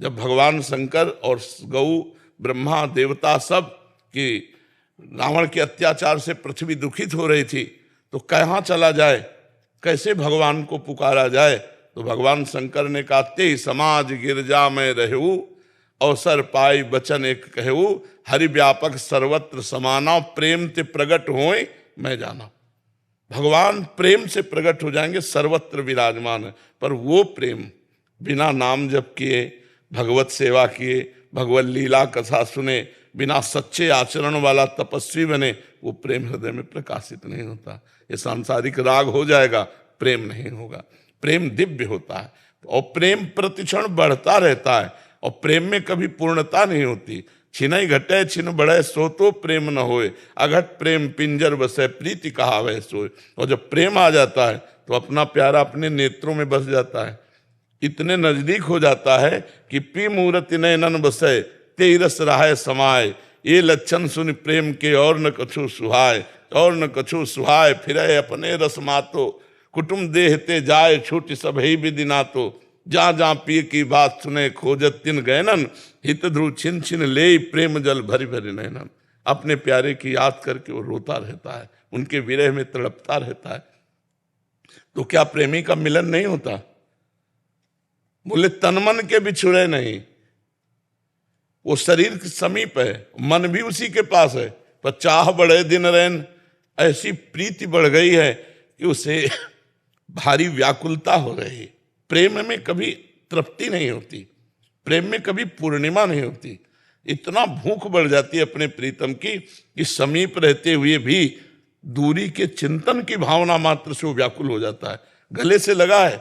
जब भगवान शंकर और गौ ब्रह्मा देवता सब की रावण के अत्याचार से पृथ्वी दुखित हो रही थी, तो कहाँ चला जाए, कैसे भगवान को पुकारा जाए? तो भगवान शंकर ने कहा, ते समाज गिरजा में रहू, अवसर पाई बचन एक कहू, हरि व्यापक सर्वत्र समाना, प्रेम ते प्रगट होए मैं जाना। भगवान प्रेम से प्रकट हो जाएंगे, सर्वत्र विराजमान है। पर वो प्रेम बिना नाम जप किए, भगवत सेवा किए, भगवत लीला कथा सुने, बिना सच्चे आचरण वाला तपस्वी बने, वो प्रेम हृदय में प्रकाशित नहीं होता। ये सांसारिक राग हो जाएगा, प्रेम नहीं होगा। प्रेम दिव्य होता है और प्रेम प्रतिक्षण बढ़ता रहता है, और प्रेम में कभी पूर्णता नहीं होती। छिनई घटे छिन बढ़े सो तो प्रेम न होए, अघट प्रेम पिंजर बसे प्रीति कहावे सोए। और जब प्रेम आ जाता है तो अपना प्यारा अपने नेत्रों में बस जाता है, इतने नजदीक हो जाता है कि पी मूर्ति नयनन बसे ते रस रहाय समाय, ये लक्षण सुन प्रेम के और न कछु सुहाय, और न कछु सुहाय फिरे अपने रस मातो, कुटुम देहते जाए छूट सब ही विधि नातो, जा जा पिए की बात सुने खोजत तिन गैनन, हित ध्रुव छिन छिन ले प्रेम जल भरी भरी नैनन। अपने प्यारे की याद करके वो रोता रहता है, उनके विरह में तड़पता रहता है। तो क्या प्रेमी का मिलन नहीं होता? बोले तन मन के बिछुड़े नहीं, वो शरीर के समीप है, मन भी उसी के पास है, पर चाह बढ़े दिन रैन, ऐसी प्रीति बढ़ गई है कि उसे भारी व्याकुलता हो रही है। प्रेम में कभी तृप्ति नहीं होती, प्रेम में कभी पूर्णिमा नहीं होती। इतना भूख बढ़ जाती है अपने प्रीतम की कि समीप रहते हुए भी दूरी के चिंतन की भावना मात्र से वो व्याकुल हो जाता है। गले से लगा है,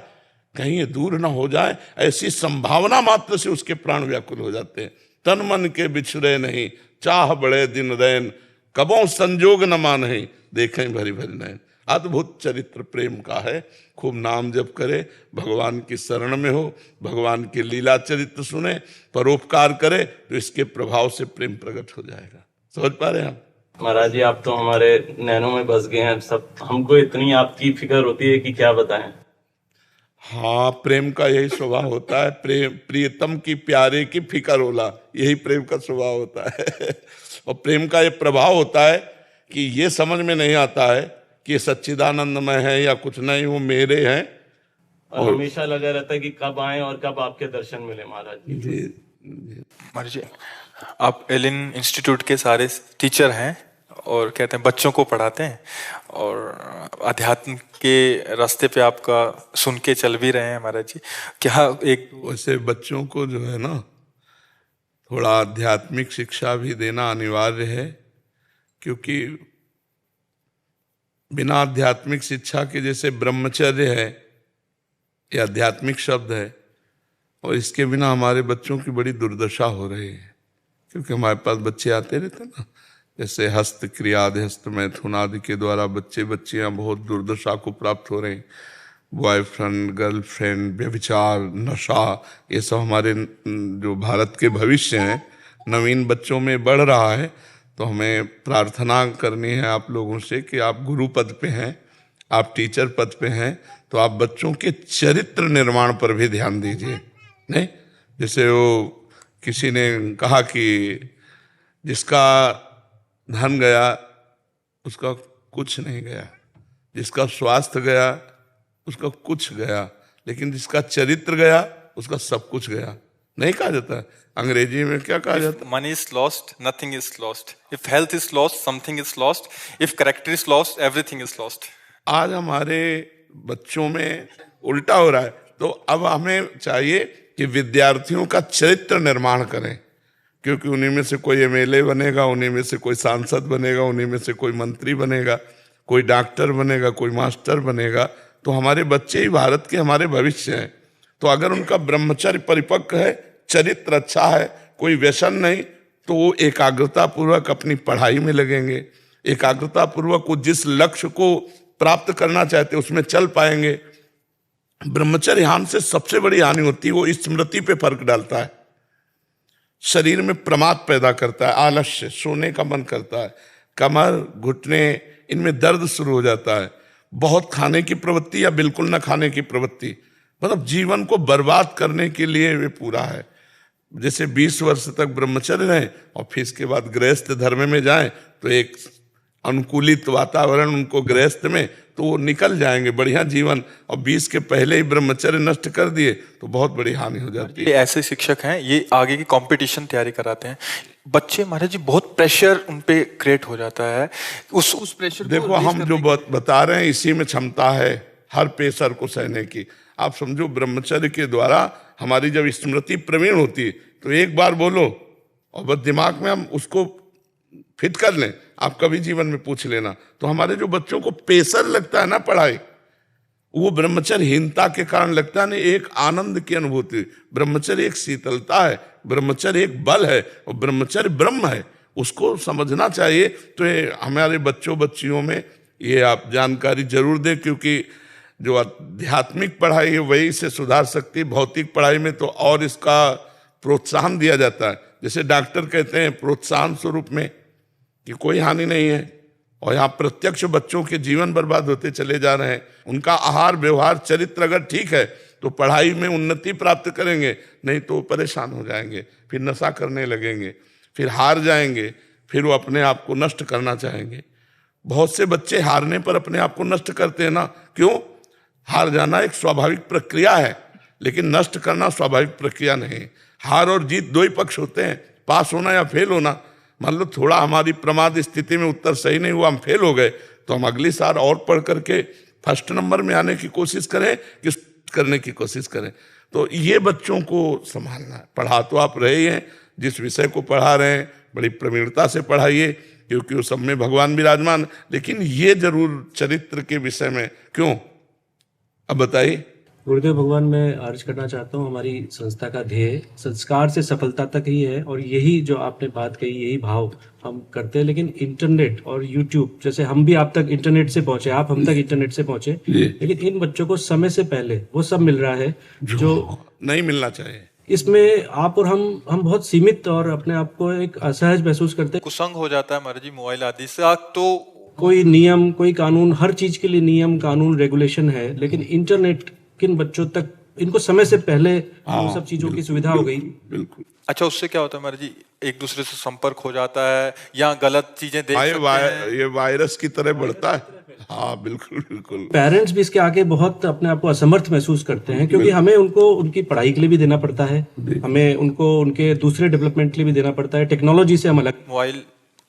कहीं ये दूर ना हो जाए, ऐसी संभावना मात्र से उसके प्राण व्याकुल हो जाते हैं। तन मन के बिछड़े नहीं, चाह बड़े दिन रैन, कबों संजोग न मानहि, देखें भरी भरी नैन। अद्भुत चरित्र प्रेम का है। खूब नाम जप करे, भगवान की शरण में हो, भगवान के लीला चरित्र सुने, परोपकार करे, तो इसके प्रभाव से प्रेम प्रकट हो जाएगा। समझ पा रहे हैं हम? महाराज जी, आप तो हमारे नैनों में बस गए हैं सब। हमको इतनी आपकी फिक्र होती है कि क्या बताएं। हाँ, प्रेम का यही स्वभाव होता है। प्रियतम की प्यारे की फिकर होला, यही प्रेम का स्वभाव होता है। और प्रेम का ये प्रभाव होता है कि ये समझ में नहीं आता है कि ये सच्चिदानंदमय है या कुछ नहीं, वो मेरे हैं। और हमेशा लगा रहता है कि कब आए और कब आपके दर्शन मिले महाराज जी। जी, महाराज जी, आप एलिन इंस्टीट्यूट के सारे टीचर हैं और कहते हैं बच्चों को पढ़ाते हैं और अध्यात्म के रास्ते पे आपका सुन के चल भी रहे हैं महाराज जी। क्या एक वैसे बच्चों को जो है ना, थोड़ा आध्यात्मिक शिक्षा भी देना अनिवार्य है, क्योंकि बिना आध्यात्मिक शिक्षा के, जैसे ब्रह्मचर्य है, ये आध्यात्मिक शब्द है, और इसके बिना हमारे बच्चों की बड़ी दुर्दशा हो रही है। क्योंकि हमारे पास बच्चे आते रहते हैं ना, जैसे हस्त क्रियादि हस्त मैथुन आदि के द्वारा बच्चे बच्चियां बहुत दुर्दशा को प्राप्त हो रहे हैं। बॉयफ्रेंड, गर्लफ्रेंड, व्यभिचार, नशा, ये सब हमारे जो भारत के भविष्य हैं, नवीन बच्चों में बढ़ रहा है। तो हमें प्रार्थना करनी है आप लोगों से कि आप गुरु पद पे हैं, आप टीचर पद पे हैं, तो आप बच्चों के चरित्र निर्माण पर भी ध्यान दीजिए। नहीं, जैसे वो किसी ने कहा कि जिसका धन गया उसका कुछ नहीं गया, जिसका स्वास्थ्य गया उसका कुछ गया, लेकिन जिसका चरित्र गया उसका सब कुछ गया। नहीं कहा जाता है, अंग्रेजी में क्या कहा जाता है? Money is lost nothing is lost, if health is lost something is lost, if character is lost everything is lost. आज हमारे बच्चों में उल्टा हो रहा है। तो अब हमें चाहिए कि विद्यार्थियों का चरित्र निर्माण करें, क्योंकि उन्हीं में से कोई एमएलए बनेगा, उन्हीं में से कोई सांसद बनेगा, उन्हीं में से कोई मंत्री बनेगा, कोई डॉक्टर बनेगा, कोई मास्टर बनेगा। तो हमारे बच्चे ही भारत के हमारे भविष्य हैं। तो अगर उनका ब्रह्मचर्य परिपक्व है, चरित्र अच्छा है, कोई व्यसन नहीं, तो वो एकाग्रता पूर्वक अपनी पढ़ाई में लगेंगे, एकाग्रता पूर्वक वो जिस लक्ष्य को प्राप्त करना चाहते उसमें चल पाएंगे। ब्रह्मचर्य हानि से सबसे बड़ी हानि होती है, वो स्मृति पे फर्क डालता है, शरीर में प्रमाद पैदा करता है, आलस्य, सोने का मन करता है, कमर, घुटने, इनमें दर्द शुरू हो जाता है, बहुत खाने की प्रवृत्ति या बिल्कुल न खाने की प्रवृत्ति, मतलब जीवन को बर्बाद करने के लिए वे पूरा है। जैसे 20 वर्ष तक ब्रह्मचर्य रहें और फिर इसके बाद गृहस्थ धर्म में जाएं, तो एक अनुकूलित वातावरण उनको गृहस्थ में, तो वो निकल जाएंगे बढ़िया जीवन। और 20 के पहले ही ब्रह्मचर्य नष्ट कर दिए तो बहुत बड़ी हानि हो जाती है। ये ऐसे शिक्षक हैं, ये आगे की कंपटीशन तैयारी कराते हैं बच्चे। महाराज जी, बहुत प्रेशर उन पे क्रिएट हो जाता है। उस प्रेशर देखो, हम जो बता रहे हैं इसी में क्षमता है हर प्रेशर को सहने की। आप समझो, ब्रह्मचर्य के द्वारा हमारी जब स्मृति प्रवीण होती है तो एक बार बोलो और बस दिमाग में हम उसको फिट कर लें। आप कभी जीवन में पूछ लेना, तो हमारे जो बच्चों को प्रेशर लगता है ना पढ़ाई, वो ब्रह्मचर्यहीनता के कारण लगता है। नहीं, एक आनंद की अनुभूति, ब्रह्मचर्य एक शीतलता है, ब्रह्मचर्य एक बल है, और ब्रह्मचर्य ब्रह्म है, उसको समझना चाहिए। तो हमारे बच्चों बच्चियों में ये आप जानकारी जरूर दें, क्योंकि जो आध्यात्मिक पढ़ाई है वही इसे सुधार सकती है। भौतिक पढ़ाई में तो और इसका प्रोत्साहन दिया जाता है, जैसे डॉक्टर कहते हैं प्रोत्साहन स्वरूप में कि कोई हानि नहीं है, और यहाँ प्रत्यक्ष बच्चों के जीवन बर्बाद होते चले जा रहे हैं। उनका आहार व्यवहार चरित्र अगर ठीक है तो पढ़ाई में उन्नति प्राप्त करेंगे, नहीं तो परेशान हो जाएंगे, फिर नशा करने लगेंगे, फिर हार जाएंगे, फिर वो अपने आप को नष्ट करना चाहेंगे। बहुत से बच्चे हारने पर अपने आप को नष्ट करते हैं ना। क्यों? हार जाना एक स्वाभाविक प्रक्रिया है, लेकिन नष्ट करना स्वाभाविक प्रक्रिया नहीं। हार और जीत दो ही पक्ष होते हैं, पास होना या फेल होना। मान लो थोड़ा हमारी प्रमाद स्थिति में उत्तर सही नहीं हुआ, हम फेल हो गए, तो हम अगली साल और पढ़ करके फर्स्ट नंबर में आने की कोशिश करें, किस करने की कोशिश करें। तो ये बच्चों को संभालना है। पढ़ा तो आप रहे हैं, जिस विषय को पढ़ा रहे हैं बड़ी प्रवीणता से पढ़ाइए, क्योंकि वो सब में भगवान विराजमान। लेकिन ये जरूर चरित्र के विषय में क्यों, अब बताइए। गुरुदेव भगवान, मैं अर्ज करना चाहता हूँ, हमारी संस्था का ध्येय संस्कार से सफलता तक ही है, और यही जो आपने बात कही, यही भाव हम करते हैं। लेकिन इंटरनेट और यूट्यूब, जैसे हम भी आप तक इंटरनेट से पहुंचे, आप हम तक इंटरनेट से पहुंचे, लेकिन इन बच्चों को समय से पहले वो सब मिल रहा है जो नहीं मिलना चाहिए। इसमें आप और हम बहुत सीमित और अपने आप को एक असहज महसूस करते हैं। कुसंग हो जाता है महाराज जी मोबाइल आदि से। तो कोई नियम, कोई कानून, हर चीज के लिए नियम कानून रेगुलेशन है, लेकिन इंटरनेट किन बच्चों तक इनको समय से पहले वो सब चीजों की सुविधा हो गई। बिल्कुल। अच्छा, उससे क्या होता है महाराज जी, एक दूसरे से संपर्क हो जाता है या गलत चीजें देख हाँ, सकते हैं। ये वायरस की तरह बढ़ता है। हाँ बिल्कुल बिल्कुल। पेरेंट्स भी इसके आगे बहुत अपने आप को असमर्थ महसूस करते हैं, क्योंकि हमें उनको उनकी पढ़ाई के लिए भी देना पड़ता है, हमें उनको उनके दूसरे डेवलपमेंट के लिए भी देना पड़ता है, टेक्नोलॉजी से हम अलग। मोबाइल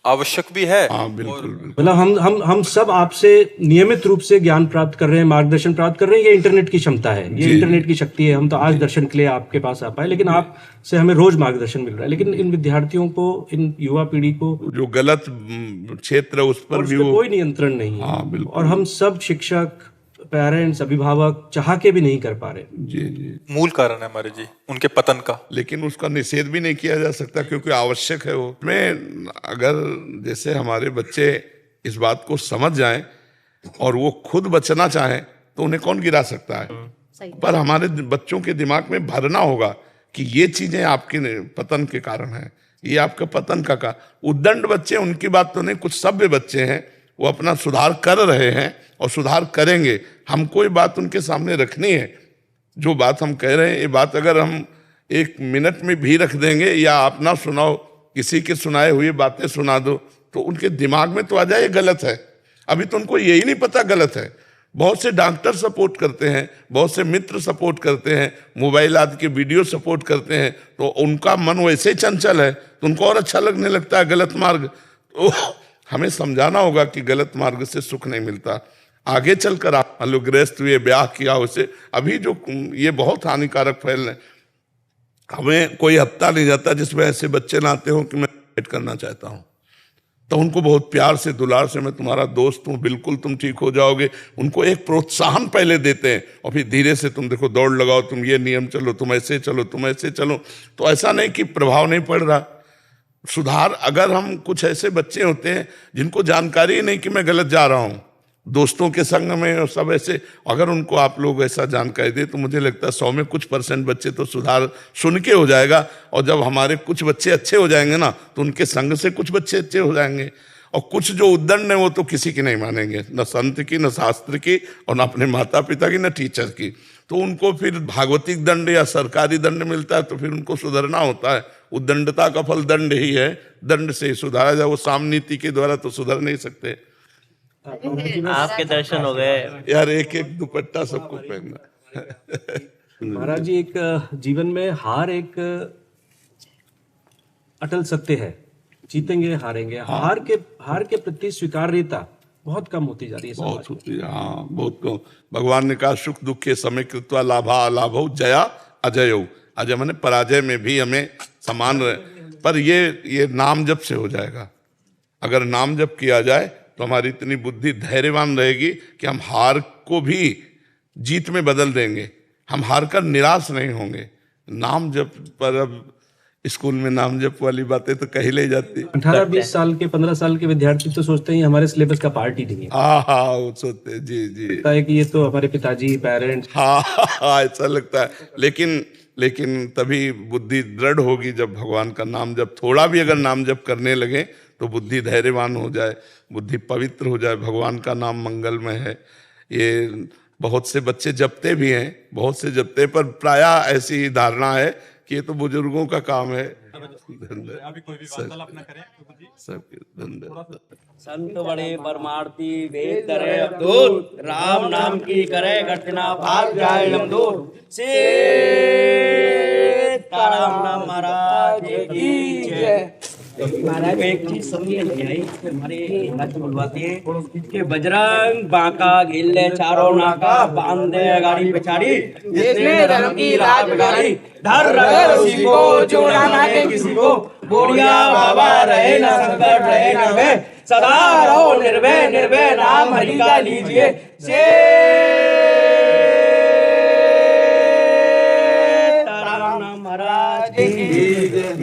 आवश्यक भी है। हाँ बिल्कुल बिल्कुल। मतलब हम सब आपसे नियमित रूप से ज्ञान प्राप्त कर रहे हैं, मार्गदर्शन प्राप्त कर रहे हैं। ये इंटरनेट की क्षमता है, ये इंटरनेट की शक्ति है। हम तो आज दर्शन के लिए आपके पास आ पाए, लेकिन आपसे हमें रोज मार्गदर्शन मिल रहा है। लेकिन इन विद्यार्थियों को, इन युवा पीढ़ी को जो गलत क्षेत्र है उस पर उस भी पे वो कोई नियंत्रण नहीं है। हाँ, बिल्कुल। और हम सब शिक्षक, पेरेंट्स, अभिभावक चाह के भी नहीं कर पा रहे। जी जी। मूल कारण है हमारे जी उनके पतन का। लेकिन उसका निषेध भी नहीं किया जा सकता क्योंकि आवश्यक है वो। मैं अगर जैसे हमारे बच्चे इस बात को समझ जाएं और वो खुद बचना चाहें तो उन्हें कौन गिरा सकता है। पर हमारे बच्चों के दिमाग में भरना होगा कि ये चीजें आपके पतन के कारण हैं, ये आपका पतन का उद्दंड बच्चे, उनकी बात तो नहीं, कुछ सभ्य बच्चे हैं, वो अपना सुधार कर रहे हैं और सुधार करेंगे। हमको ये बात उनके सामने रखनी है, जो बात हम कह रहे हैं ये बात अगर हम 1 मिनट में भी रख देंगे या आप ना सुनाओ, किसी के सुनाए हुए बातें सुना दो तो उनके दिमाग में तो आ जाए ये गलत है। अभी तो उनको यही नहीं पता गलत है। बहुत से डॉक्टर सपोर्ट करते हैं, बहुत से मित्र सपोर्ट करते हैं, मोबाइल आदि के वीडियो सपोर्ट करते हैं, तो उनका मन वैसे ही चंचल है तो उनको और अच्छा लगने लगता है गलत मार्ग। तो हमें समझाना होगा कि गलत मार्ग से सुख नहीं मिलता। आगे चलकर आप मान लो गृहस्थ हुए, ब्याह किया, उसे अभी जो ये बहुत हानिकारक फैल रहे, हमें कोई हफ्ता नहीं जाता जिसमें ऐसे बच्चे ना आते हो कि मैं भेंट करना चाहता हूँ, तो उनको बहुत प्यार से, दुलार से, मैं तुम्हारा दोस्त हूँ, बिल्कुल तुम ठीक हो जाओगे, उनको एक प्रोत्साहन पहले देते हैं और फिर धीरे से तुम देखो दौड़ लगाओ, तुम ये नियम चलो, तुम ऐसे चलो, तुम ऐसे चलो। तो ऐसा नहीं कि प्रभाव नहीं पड़ रहा। सुधार, अगर हम कुछ ऐसे बच्चे होते हैं जिनको जानकारी ही नहीं कि मैं गलत जा रहा हूँ, दोस्तों के संग में और सब ऐसे, अगर उनको आप लोग ऐसा जानकारी दे तो मुझे लगता है 100 में कुछ % बच्चे तो सुधार सुन के हो जाएगा। और जब हमारे कुछ बच्चे अच्छे हो जाएंगे ना तो उनके संग से कुछ बच्चे अच्छे हो जाएंगे। और कुछ जो उद्दंड है वो तो किसी की नहीं मानेंगे, न संत की, न शास्त्र की, और न अपने माता पिता की, न टीचर की। तो उनको फिर भागवतिक दंड या सरकारी दंड मिलता है तो फिर उनको सुधरना होता है। उद्दंडता का फल दंड ही है, दंड से ही सुधारा जाए। वो साम नीति के द्वारा तो सुधर नहीं सकते। आपके दर्शन हो गए यार, एक एक दुपट्टा सबको पहनना। महाराज जी, एक जीवन में हार एक अटल सत्य है। जीतेंगे हारेंगे, हार के प्रति स्वीकार्यता बहुत कम होती जा रही है समाज बहुत होती है, हाँ बहुत कम। भगवान ने कहा सुख दुख के समय कृत्वा लाभा अलाभो जया अजयो। अजय माने पराजय में भी हमें समान रहे। पर ये नाम जप से हो जाएगा। अगर नाम जप किया जाए तो हमारी इतनी बुद्धि धैर्यवान रहेगी कि हम हार को भी जीत में बदल देंगे। हम हार कर निराश नहीं होंगे। नाम जप पर अब स्कूल में नाम जप वाली बातें तो कही ले जाती। 18-20 साल के, 15 साल के विद्यार्थी तो सोचते हैं हमारे सिलेबस का पार्ट ही नहीं है। हाँ वो सोचते हैं, जी जी, लगता है कि ये तो हमारे पिताजी, पेरेंट्स। हाँ ऐसा लगता है। लेकिन तभी बुद्धि दृढ़ होगी जब भगवान का नाम जप, थोड़ा भी अगर नाम जप करने लगे तो बुद्धि धैर्यवान हो जाए, बुद्धि पवित्र हो जाए। भगवान का नाम मंगलमय है। ये बहुत से बच्चे जपते भी हैं, बहुत से जपते, पर प्रायः ऐसी धारणा है कि ये तो बुजुर्गों का काम है। संत बड़े परमार्थी वेद करे अवधूत, राम नाम की करे घटना भाग जाए लमदूर। सीताराम महाराज की जय। महाराज एक चीज समझिए नहीं आई, हमारे हिम्मत बुलवाती है कि बजरंग बांका गिल्ले चारों नाका बांधे गाड़ी पिछाड़ी, जिसने धर्म की राह बिगाड़ी, धर रहे किसी को जो ना माने किसी को, बोरिया बाबा रहे ना संकट रहे ना भय, सदा रहो निर्भय निर्भय नाम हरि का लीजिए।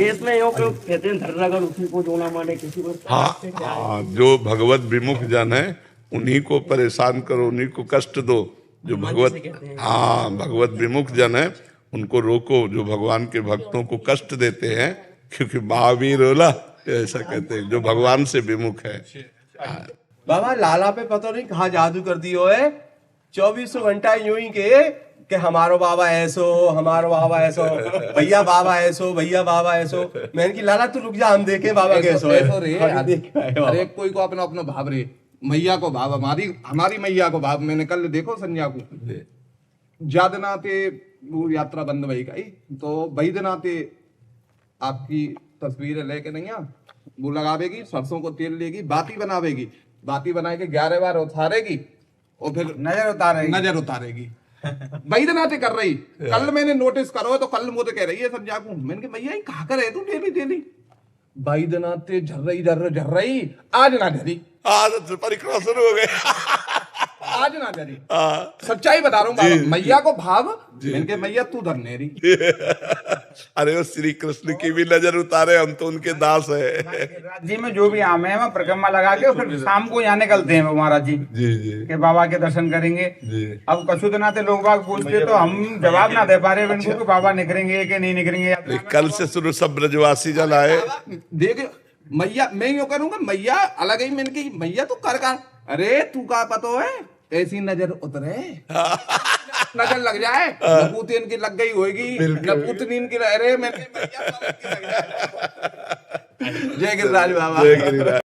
इसमें यूं क्यों कहते हैं, धर रगड़ उसी को जो ना माने किसी को। हाँ, जो भगवत विमुख जन है उन्हीं को परेशान करो, उन्हीं को कष्ट दो। जो भगवत विमुख जन है उनको रोको, जो भगवान के भक्तों को कष्ट देते हैं। क्योंकि महावीर होला ऐसा कहते हैं, जो भगवान से विमुख है। बाबा लाला पे पता नहीं कहाँ जादू कर दियो है। 24 घंटा यूं ही के कि हमारो बाबा ऐसो, हमारो बाबा ऐसो, भैया बाबा ऐसो, भैया बाबा ऐसो। मैंने की लाला तू रुक जा, हम देखे बाबा कैसो है। ऐसो रे, हम देख के आए बाबा। हर एक कोई को अपना अपना भाव रे। मैया को भाव, हमारी मैया को भाव। मैंने कल देखो संध्या को जादनाते वो यात्रा बंद भई गई, तो बैद्यनाथे आपकी तस्वीरें लेके नहीं आ, वो लगावेगी, सरसों को तेल लेगी, बाती बनावेगी, बाती बना के 11 बार उतारेगी और फिर नजर उतारेगी। बैद्यनाथ कर रही। कल मैंने नोटिस करो तो कल मुझे कह रही है संध्या को, मैंने कहा मैया कहा कर है तू डेली बैद्यनाथ झर रही आज ना झरी, आज परिक्रमा शुरू हो गए। आज ना झरी। सच्चाई बता रहा हूँ बाबा, मैया को भाव, मैंने कहा मैया तू धरने रही। अरे वो श्री कृष्ण की भी नजर उतारे, हम तो उनके दास है। राज्य में जो भी आम है वहाँ परिक्रमा लगा के फिर शाम को यहाँ निकलते हैं महाराज जी के बाबा के दर्शन करेंगे। अब कछुदनाते लोग बाग पूछते तो हम जवाब ना दे पा रहे इनको कि बाबा निकलेंगे कि नहीं निकलेंगे। कल से शुरू सब ब्रजवासी जन आए। देख मैया, मैं यूं करूंगा मैया अलग ही, मैंने की मैया तू कर, अरे तू का पतो है ऐसी नजर उतरे, नजर लग जाए, नपूती इनकी लग गई होगी, नपूतनी इनकी रह रहे, मैंने जय गिरिराज बाबा।